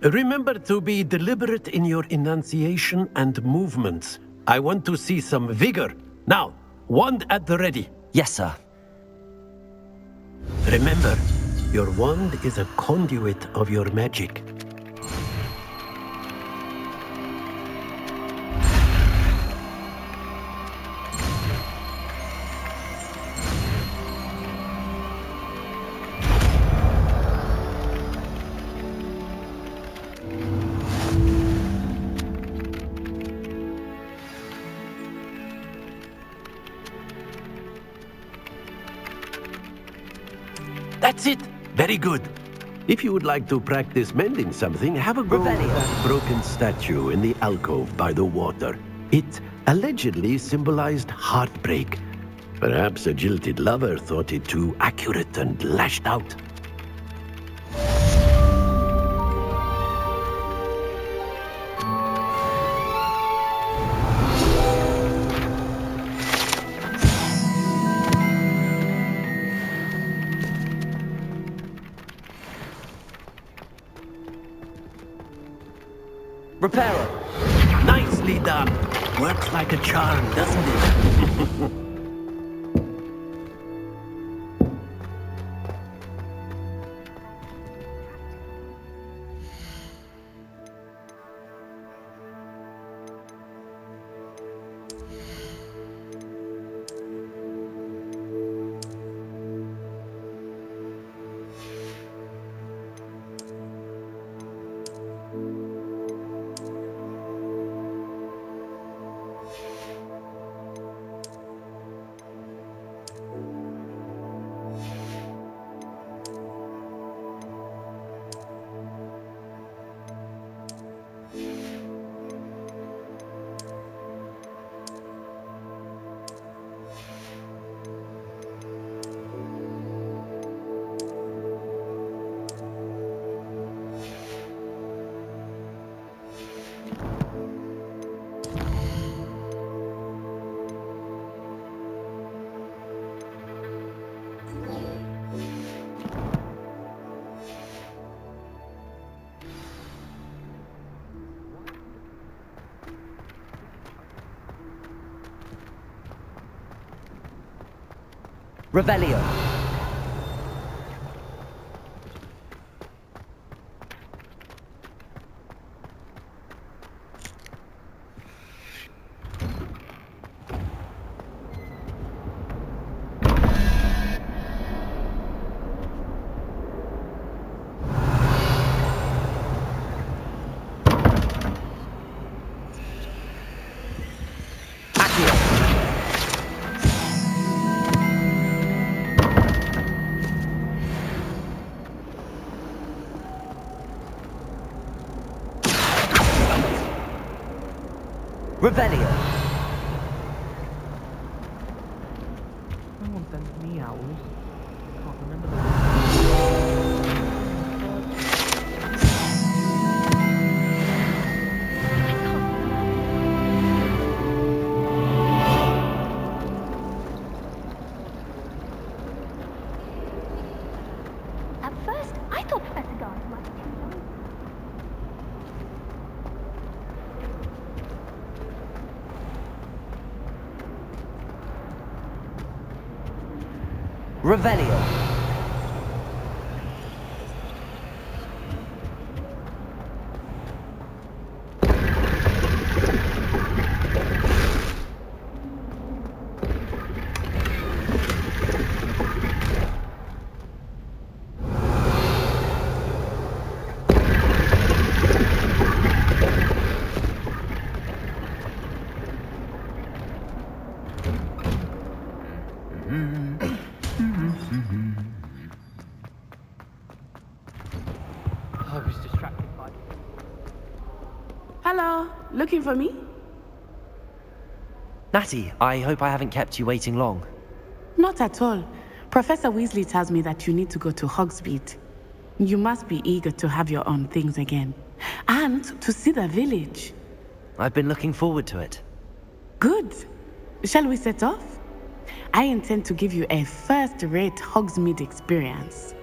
Remember to be deliberate in your enunciation and movements. I want to see some vigor. Now, wand at the ready. Yes, sir. Remember, your wand is a conduit of your magic. That's it. Very good. If you would like to practice mending something, have a go at that broken statue in the alcove by the water. It allegedly symbolized heartbreak. Perhaps a jilted lover thought it too accurate and lashed out. Reparo! Nicely done. Works like a charm, doesn't it? Revelio. Revelio. No one sends me owls. Can't remember the At first, I thought Professor Garth might be too young. Revelio. I was distracted by... Hello, looking for me? Natty, I hope I haven't kept you waiting long. Not at all. Professor Weasley tells me that you need to go to Hogsmeade. You must be eager to have your own things again. And to see the village. I've been looking forward to it. Good. Shall we set off? I intend to give you a first-rate Hogsmeade experience.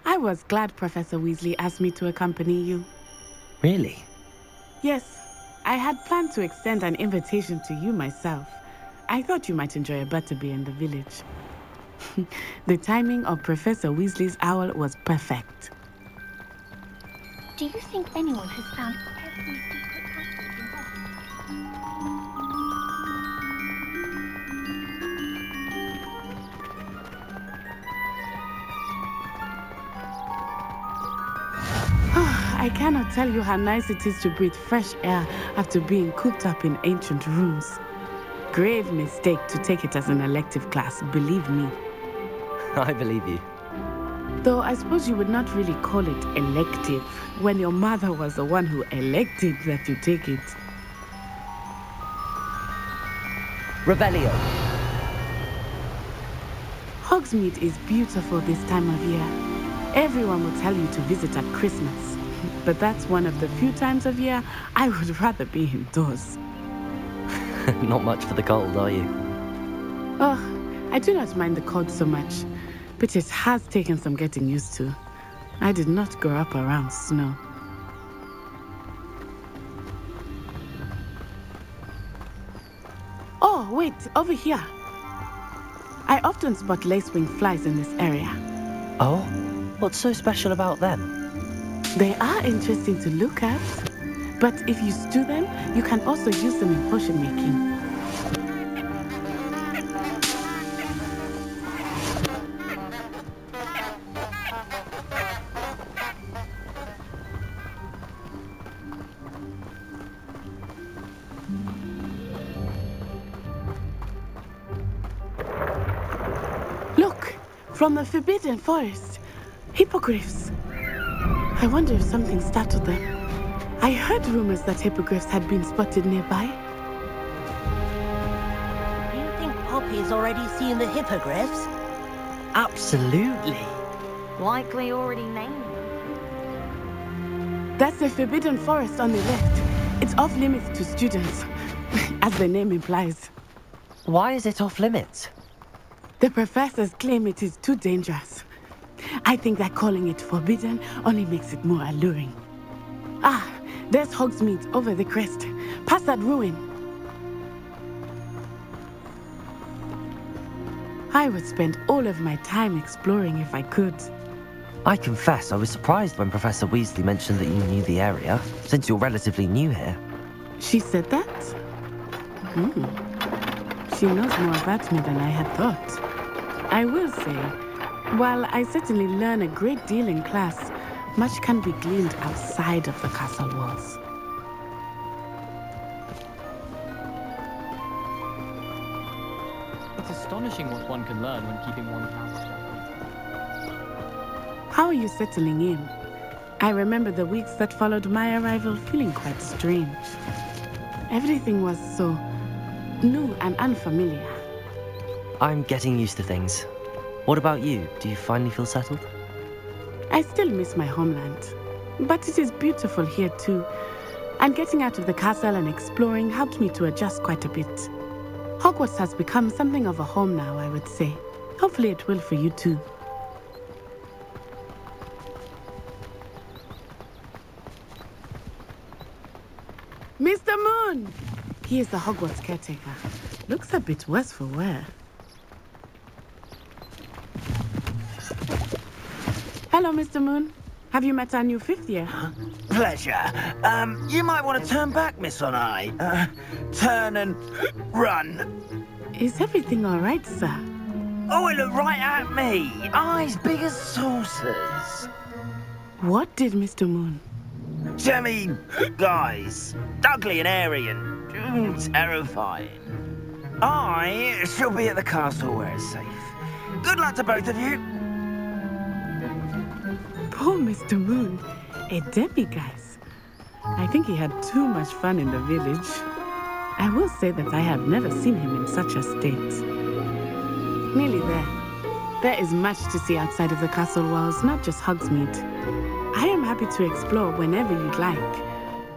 I was glad Professor Weasley asked me to accompany you. Really? Yes, I had planned to extend an invitation to you myself. I thought you might enjoy a butterbeer in the village. The timing of Professor Weasley's owl was perfect. Do you think anyone has found every secret passage in Hogwarts? I cannot tell you how nice it is to breathe fresh air after being cooped up in ancient rooms. Grave mistake to take it as an elective class, believe me. I believe you. Though I suppose you would not really call it elective when your mother was the one who elected that you take it. Revelio. Hogsmeade is beautiful this time of year. Everyone will tell you to visit at Christmas. But that's one of the few times of year I would rather be indoors. Not much for the cold, are you? Oh, I do not mind the cold so much, but it has taken some getting used to. I did not grow up around snow. Oh, wait, over here. I often spot lacewing flies in this area. Oh? What's so special about them? They are interesting to look at, but if you stew them, you can also use them in potion making. Look, from the Forbidden Forest, hippogriffs. I wonder if something startled them. I heard rumors that hippogriffs had been spotted nearby. copies already seen the hippogriffs? Absolutely. Likely already named them. That's the Forbidden Forest on the left. It's off limits to students, as the name implies. Why is it off limits? The professors claim it is too dangerous. I think that calling it forbidden only makes it more alluring. Ah, there's Hogsmeade over the crest, past that ruin. I would spend all of my time exploring if I could. I confess I was surprised when Professor Weasley mentioned that you knew the area, since you're relatively new here. She said that? She knows more about me than I had thought. I will say, while I certainly learn a great deal in class, much can be gleaned outside of the castle walls. It's astonishing what one can learn when keeping one house shut. How are you settling in? I remember the weeks that followed my arrival feeling quite strange. Everything was so new and unfamiliar. I'm getting used to things. What about you? Do you finally feel settled? I still miss my homeland, but it is beautiful here too. And getting out of the castle and exploring helped me to adjust quite a bit. Hogwarts has become something of a home now, I would say. Hopefully it will for you too. Mr. Moon! He is the Hogwarts caretaker. Looks a bit worse for wear. Hello, Mr. Moon. Have you met our new fifth year? Pleasure. You might want to turn back, Miss Onai. Turn and run. Is everything all right, sir? Oh, it looked right at me. Eyes big as saucers. What did Mr. Moon? Jemmy, guys. Ugly and airy and terrifying. I shall be at the castle where it's safe. Good luck to both of you. Poor Mr. Moon, a demiguise. I think he had too much fun in the village. I will say that I have never seen him in such a state. Nearly there. There is much to see outside of the castle walls, not just Hogsmeade. I am happy to explore whenever you'd like.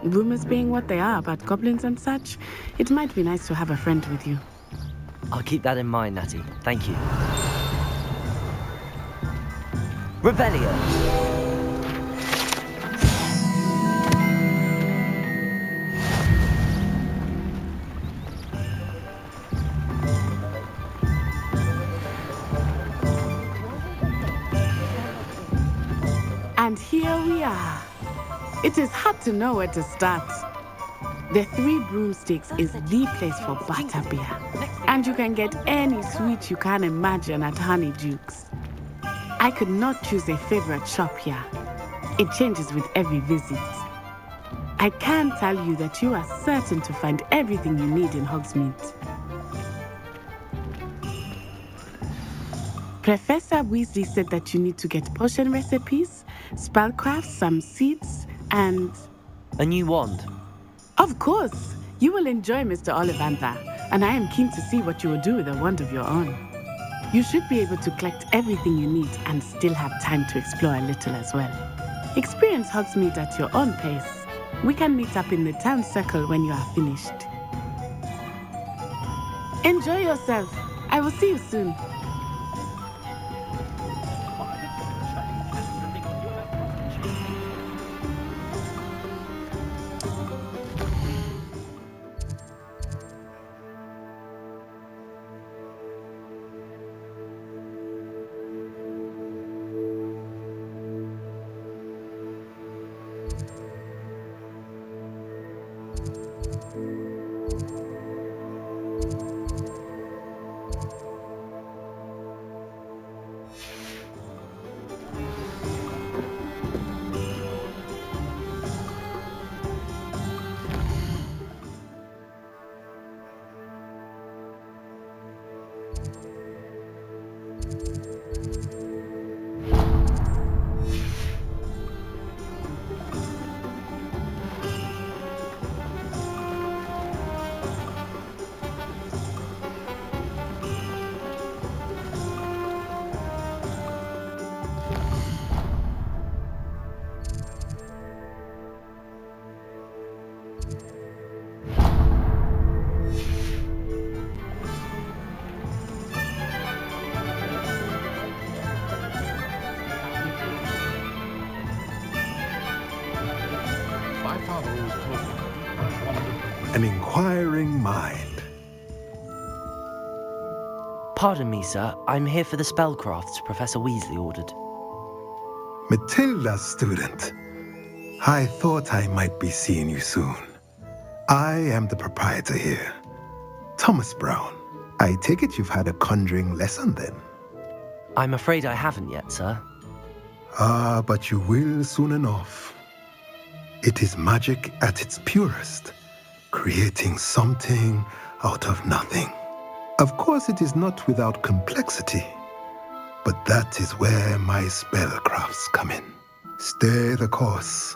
Rumors being what they are about goblins and such, it might be nice to have a friend with you. I'll keep that in mind, Natty. Thank you. Rebellion! And here we are. It is hard to know where to start. The Three Broomsticks is the place for butterbeer. And you can get any sweet you can imagine at Honeydukes. I could not choose a favorite shop here. It changes with every visit. I can tell you that you are certain to find everything you need in Hogsmeade. Professor Weasley said that you need to get potion recipes, spellcraft, some seeds, and... a new wand. Of course! You will enjoy Mr. Ollivander, and I am keen to see what you will do with a wand of your own. You should be able to collect everything you need and still have time to explore a little as well. Experience Hogsmeade at your own pace. We can meet up in the town circle when you are finished. Enjoy yourself. I will see you soon. father always told me. An inquiring mind. Pardon me, sir. I'm here for the spellcrafts Professor Weasley ordered. Matilda's student. I thought I might be seeing you soon. I am the proprietor here, Thomas Brown. I take it you've had a conjuring lesson then? I'm afraid I haven't yet, sir. Ah, but you will soon enough. It is magic at its purest, creating something out of nothing. Of course, it is not without complexity, but that is where my spellcrafts come in. Stay the course,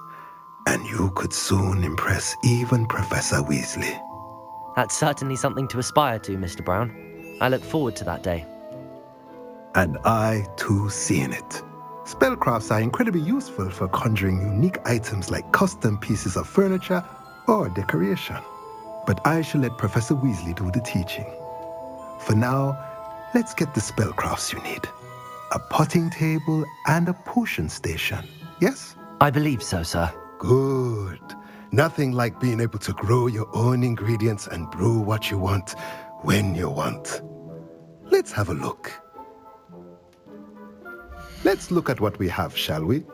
and you could soon impress even Professor Weasley. That's certainly something to aspire to, Mr. Brown. I look forward to that day. And I, too, seeing it. Spellcrafts are incredibly useful for conjuring unique items like custom pieces of furniture or decoration. But I shall let Professor Weasley do the teaching. For now, let's get the spellcrafts you need. A potting table and a potion station, yes? I believe so, sir. Good. Nothing like being able to grow your own ingredients and brew what you want when you want. Let's have a look. Let's look at what we have, shall we?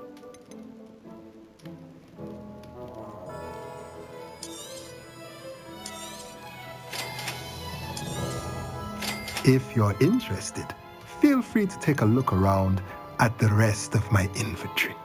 If you're interested, feel free to take a look around at the rest of my inventory.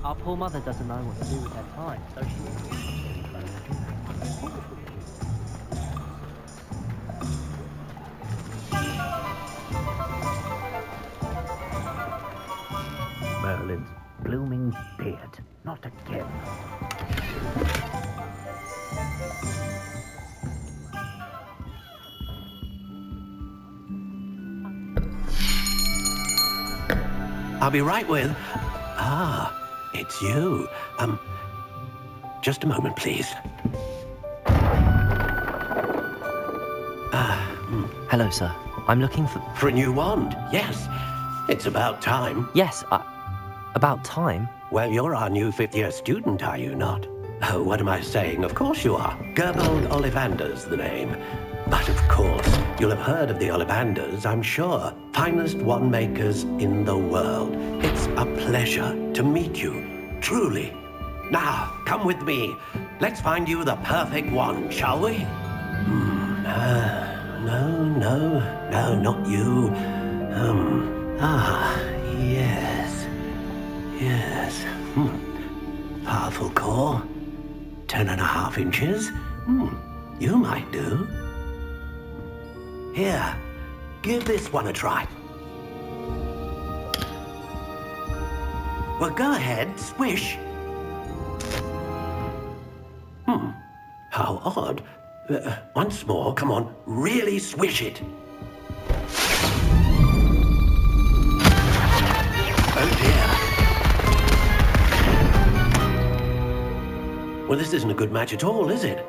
Our poor mother doesn't know what to do with her time, so Merlin's blooming beard. Not again. I'll be right with... Ah, it's you. Just a moment, please. Hello, sir. I'm looking for... For a new wand, yes. It's about time. Yes, about time? Well, you're our new fifth-year student, are you not? Oh, what am I saying? Of course you are. Gerbold Ollivander's the name. But of course, you'll have heard of the Ollivanders, I'm sure. Finest wand makers in the world. It's a pleasure to meet you, truly. Now, come with me. Let's find you the perfect wand, shall we? No, not you. Yes. Powerful core. 10.5 inches. You might do. Here, give this one a try. Well, go ahead, swish. How odd. Once more, come on, really swish it. Oh dear. Well, this isn't a good match at all, is it?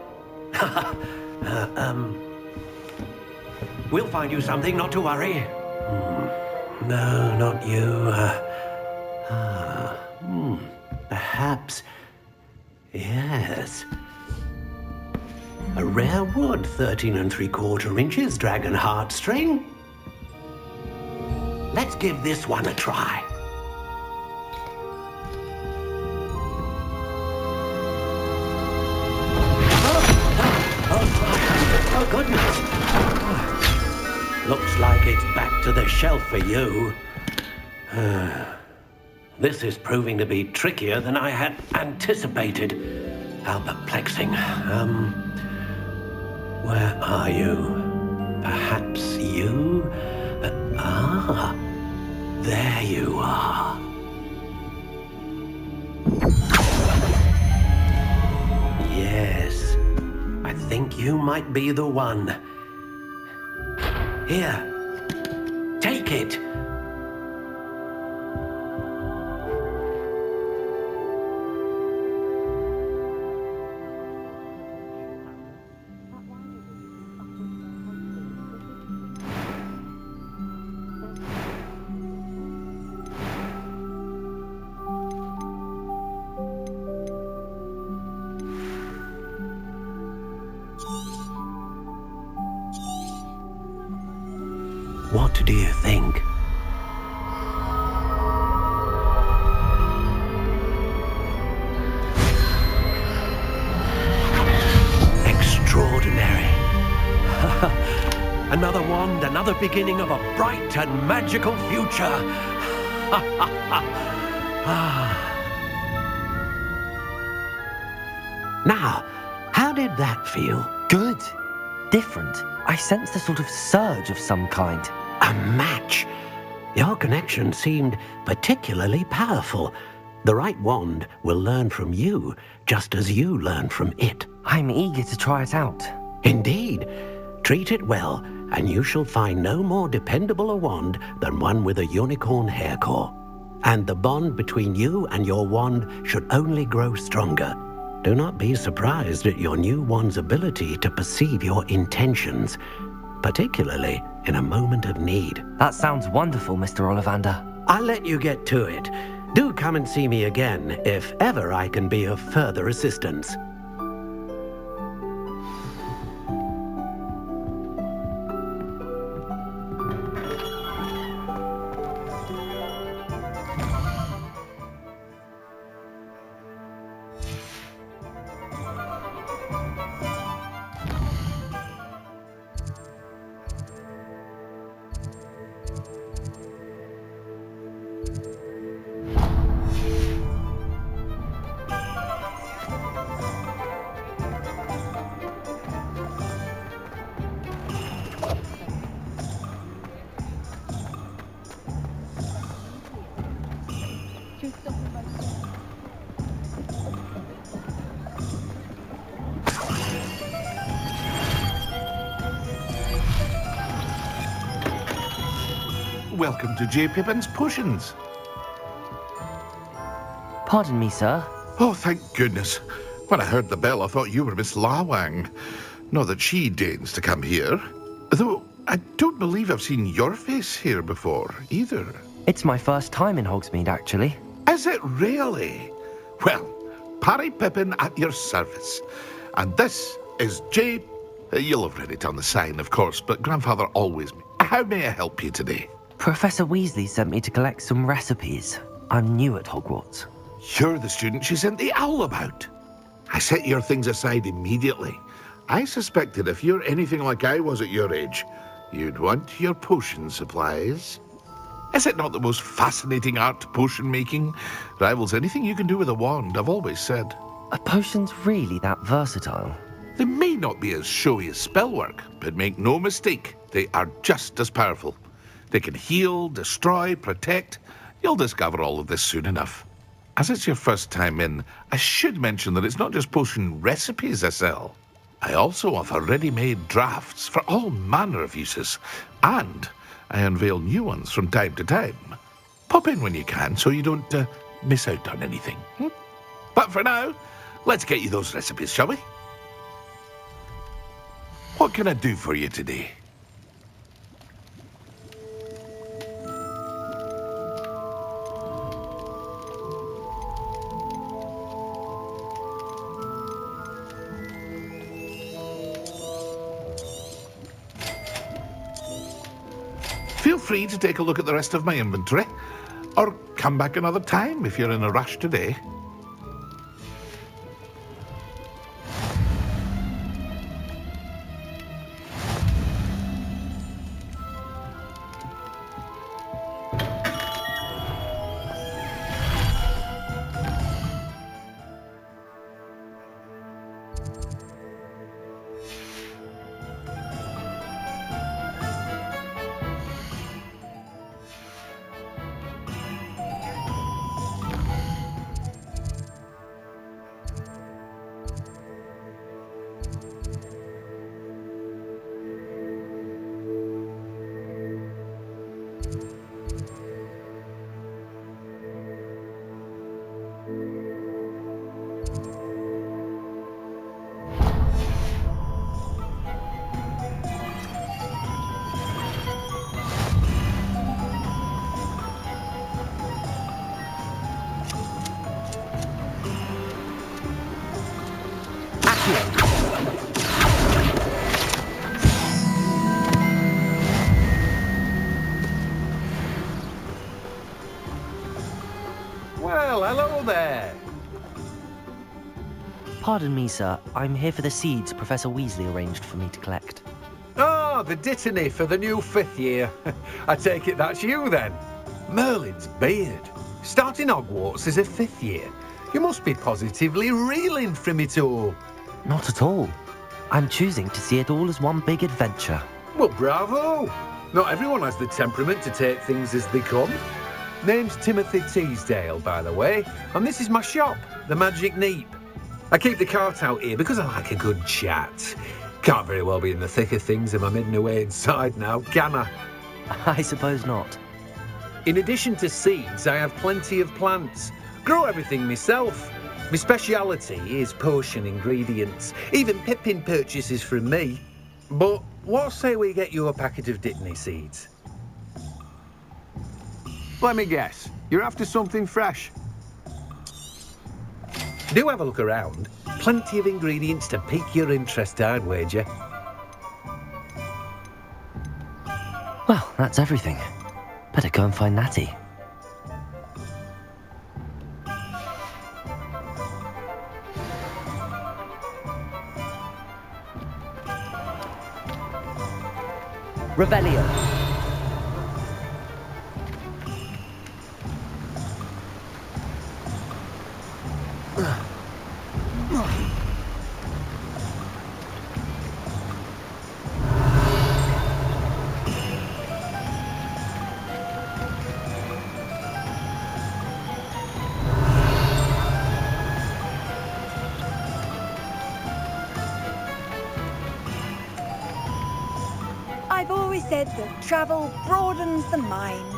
We'll find you something, not to worry. No, not you. Perhaps. Yes. A rare wood, 13 3/4 inches, dragon heartstring. Let's give this one a try. Oh, goodness. Looks like it's back to the shelf for you. This is proving to be trickier than I had anticipated. How perplexing. Where are you? Perhaps you? There you are. Yes, I think you might be the one. Here, take it. What do you think? Extraordinary. Another wand, another beginning of a bright and magical future. Now, how did that feel? Good. Different. I sensed a sort of surge of some kind. A match. Your connection seemed particularly powerful. The right wand will learn from you, just as you learn from it. I'm eager to try it out. Indeed. Treat it well, and you shall find no more dependable a wand than one with a unicorn hair core. And the bond between you and your wand should only grow stronger. Do not be surprised at your new wand's ability to perceive your intentions, particularly in a moment of need. That sounds wonderful, Mr. Ollivander. I'll let you get to it. Do come and see me again if ever I can be of further assistance. Welcome to J. Pippin's Potions. Pardon me, sir. Oh, thank goodness. When I heard the bell, I thought you were Miss Lawang. Not that she deigns to come here. Though I don't believe I've seen your face here before, either. It's my first time in Hogsmeade, actually. Is it really? Well, Parry Pippin at your service. And this is J... You'll have read it on the sign, of course, but Grandfather always... How may I help you today? Professor Weasley sent me to collect some recipes. I'm new at Hogwarts. You're the student she sent the owl about. I set your things aside immediately. I suspected if you're anything like I was at your age, you'd want your potion supplies. Is it not the most fascinating art, potion making? Rivals anything you can do with a wand, I've always said. Are potions really that versatile? They may not be as showy as spellwork, but make no mistake, they are just as powerful. They can heal, destroy, protect. You'll discover all of this soon enough. As it's your first time in, I should mention that it's not just potion recipes I sell. I also offer ready-made drafts for all manner of uses, and I unveil new ones from time to time. Pop in when you can so you don't miss out on anything. But for now, let's get you those recipes, shall we? What can I do for you today? Feel free to take a look at the rest of my inventory, or come back another time if you're in a rush today. Well, hello there. Pardon me, sir. I'm here for the seeds Professor Weasley arranged for me to collect. Oh, the dittany for the new 5th year. I take it that's you then. Merlin's beard. Starting Hogwarts as a 5th year. You must be positively reeling from it all. Not at all. I'm choosing to see it all as one big adventure. Well, bravo. Not everyone has the temperament to take things as they come. Name's Timothy Teasdale, by the way, and this is my shop, the Magic Neep. I keep the cart out here because I like a good chat. Can't very well be in the thick of things if I'm hidden away inside now, can I? I suppose not. In addition to seeds, I have plenty of plants. Grow everything myself. My speciality is potion ingredients. Even Pippin purchases from me. But what say we get you a packet of Dittany seeds? Let me guess. You're after something fresh. Do have a look around. Plenty of ingredients to pique your interest, I'd wager. Well, that's everything. Better go and find Natty. Revelio. I've always said that travel broadens the mind.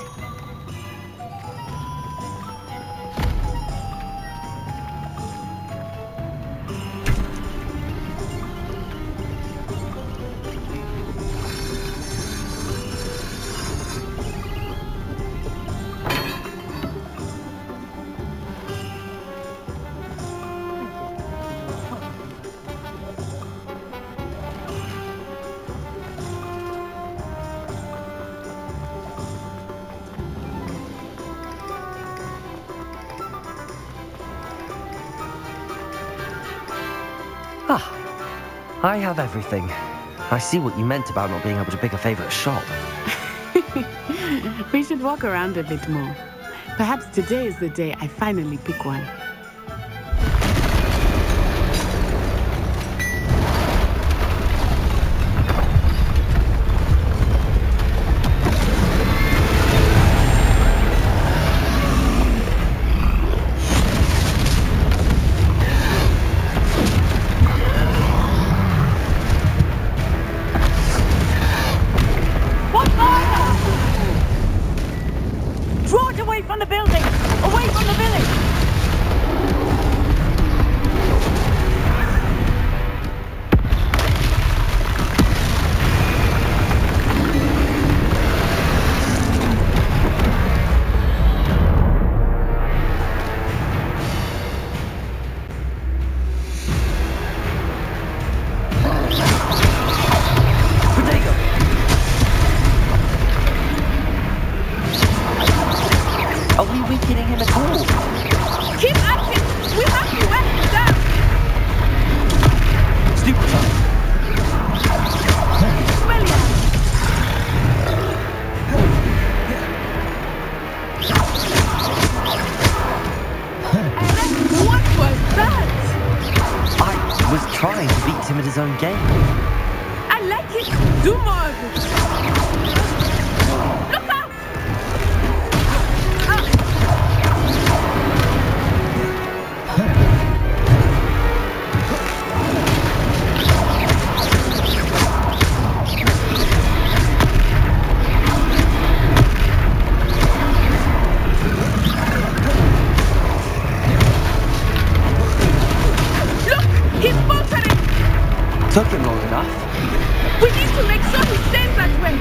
I have everything. I see what you meant about not being able to pick a favourite shop. We should walk around a bit more. Perhaps today is the day I finally pick one. His own game. I like it. Do more of it. Look out! Look! He's faltering! Took him long enough. We need to make sure he stays that way.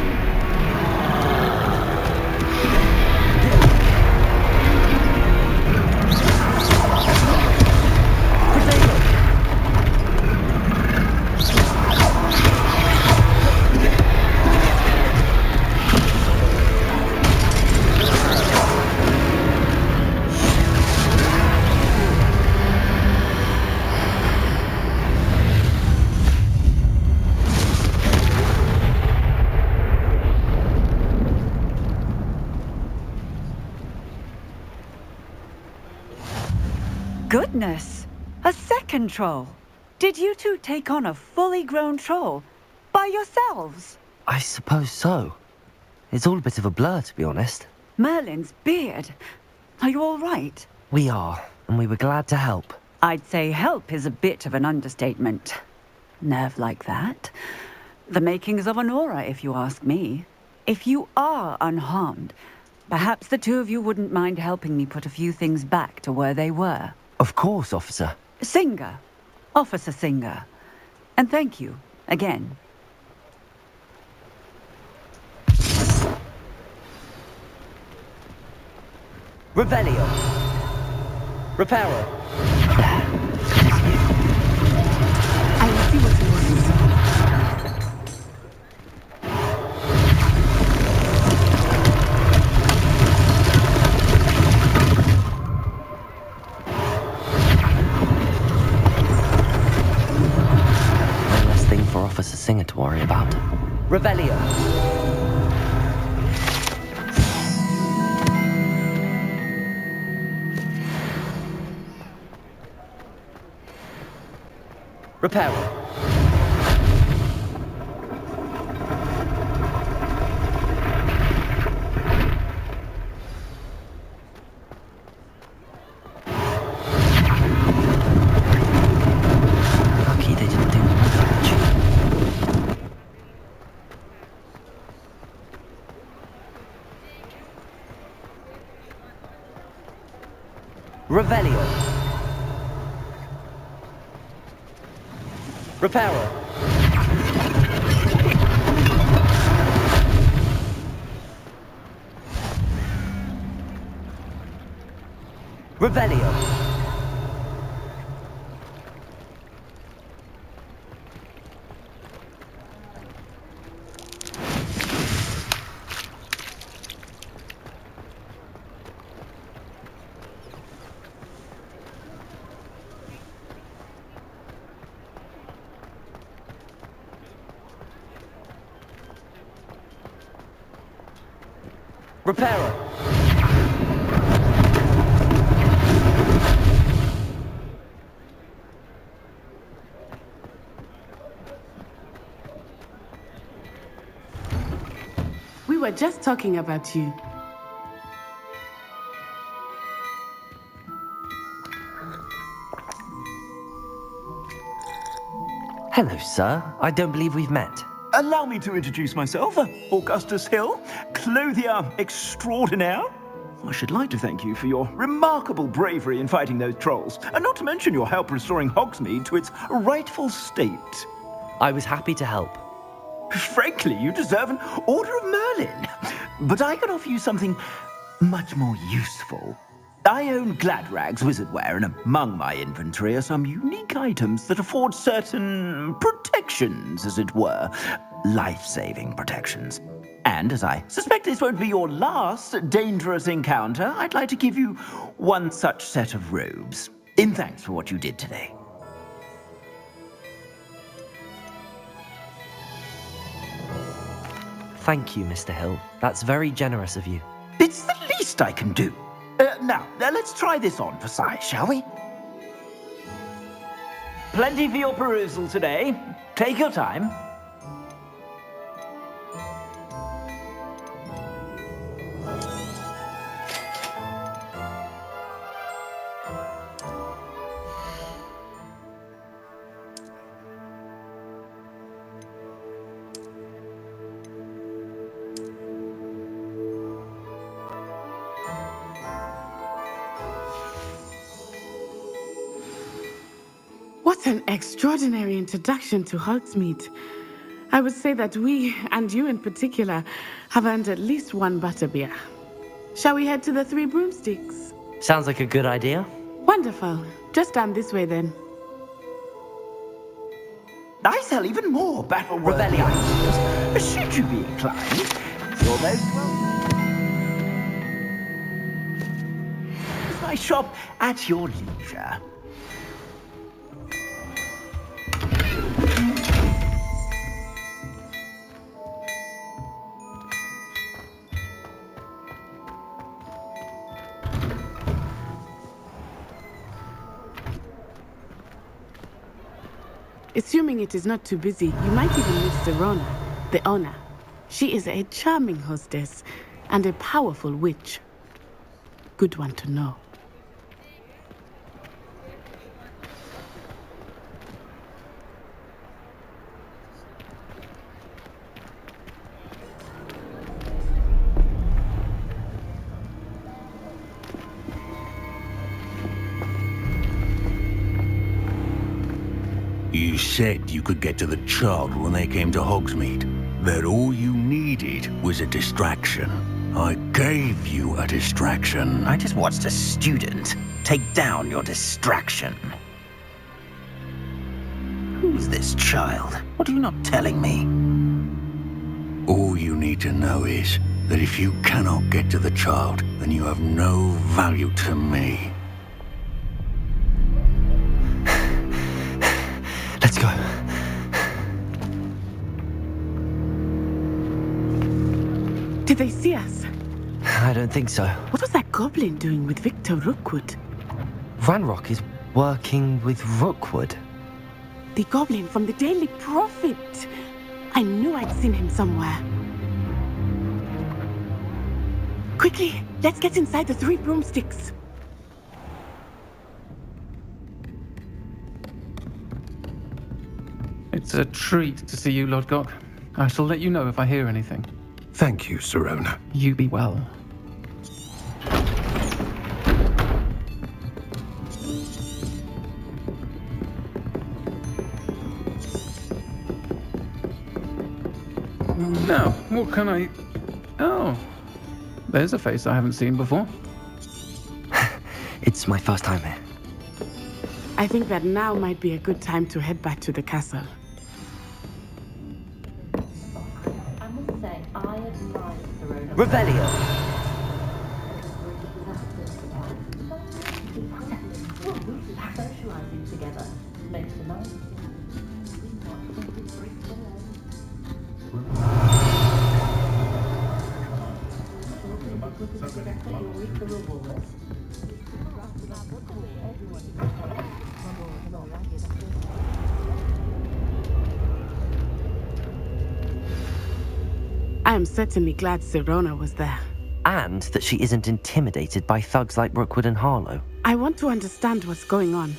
goodness! A second troll! Did you two take on a fully grown troll? By yourselves? I suppose so. It's all a bit of a blur, to be honest. Merlin's beard. Are you all right? We are, and we were glad to help. I'd say help is a bit of an understatement. Nerve like that. The makings of an aura, if you ask me. If you are unharmed, perhaps the two of you wouldn't mind helping me put a few things back to where they were. Of course, officer. Singer. Officer Singer. And thank you, again. Revelio. Reparo. I will see what he wants. One less thing for Officer Singer to worry about. Revelio. Reparo. Lucky they didn't do more damage. Revelio. Reparo. Revelio. Reparo. We were just talking about you. Hello, sir. I don't believe we've met. Allow me to introduce myself, Augustus Hill, clothier extraordinaire. I should like to thank you for your remarkable bravery in fighting those trolls, and not to mention your help restoring Hogsmeade to its rightful state. I was happy to help. Frankly, you deserve an Order of Merlin. But I can offer you something much more useful. I own Gladrag's wizardware, and among my inventory are some unique items that afford certain protections, as it were. Life-saving protections. And as I suspect this won't be your last dangerous encounter, I'd like to give you one such set of robes, in thanks for what you did today. Thank you, Mr. Hill. That's very generous of you. It's the least I can do. Now, let's try this on for size, shall we? Plenty for your perusal today. Take your time. What an extraordinary introduction to Hogsmeade. I would say that we, and you in particular, have earned at least one butterbeer. Shall we head to the Three Broomsticks? Sounds like a good idea. Wonderful. Just down this way then. I sell even more battle-worthy items, should you be inclined. You're most welcome. It's my shop at your leisure. Assuming it is not too busy, you might even meet Sirona, the owner. She is a charming hostess and a powerful witch. Good one to know. You said you could get to the child when they came to Hogsmeade. That all you needed was a distraction. I gave you a distraction. I just watched a student take down your distraction. Who's this child? What are you not telling me? All you need to know is that if you cannot get to the child, then you have no value to me. Let's go. Did they see us? I don't think so. What was that goblin doing with Victor Rookwood? Ranrock is working with Rookwood. The goblin from the Daily Prophet. I knew I'd seen him somewhere. Quickly, let's get inside the 3 broomsticks. It's a treat to see you, Lord Gok. I shall let you know if I hear anything. Thank you, Sirona. You be well. Now, what can I... Oh, there's a face I haven't seen before. It's my first time here. I think that now might be a good time to head back to the castle. Revelio! I am certainly glad Sirona was there. And that she isn't intimidated by thugs like Rookwood and Harlow. I want to understand what's going on,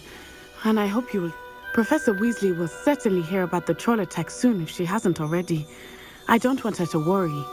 and I hope you will. Professor Weasley will certainly hear about the troll attack soon if she hasn't already. I don't want her to worry.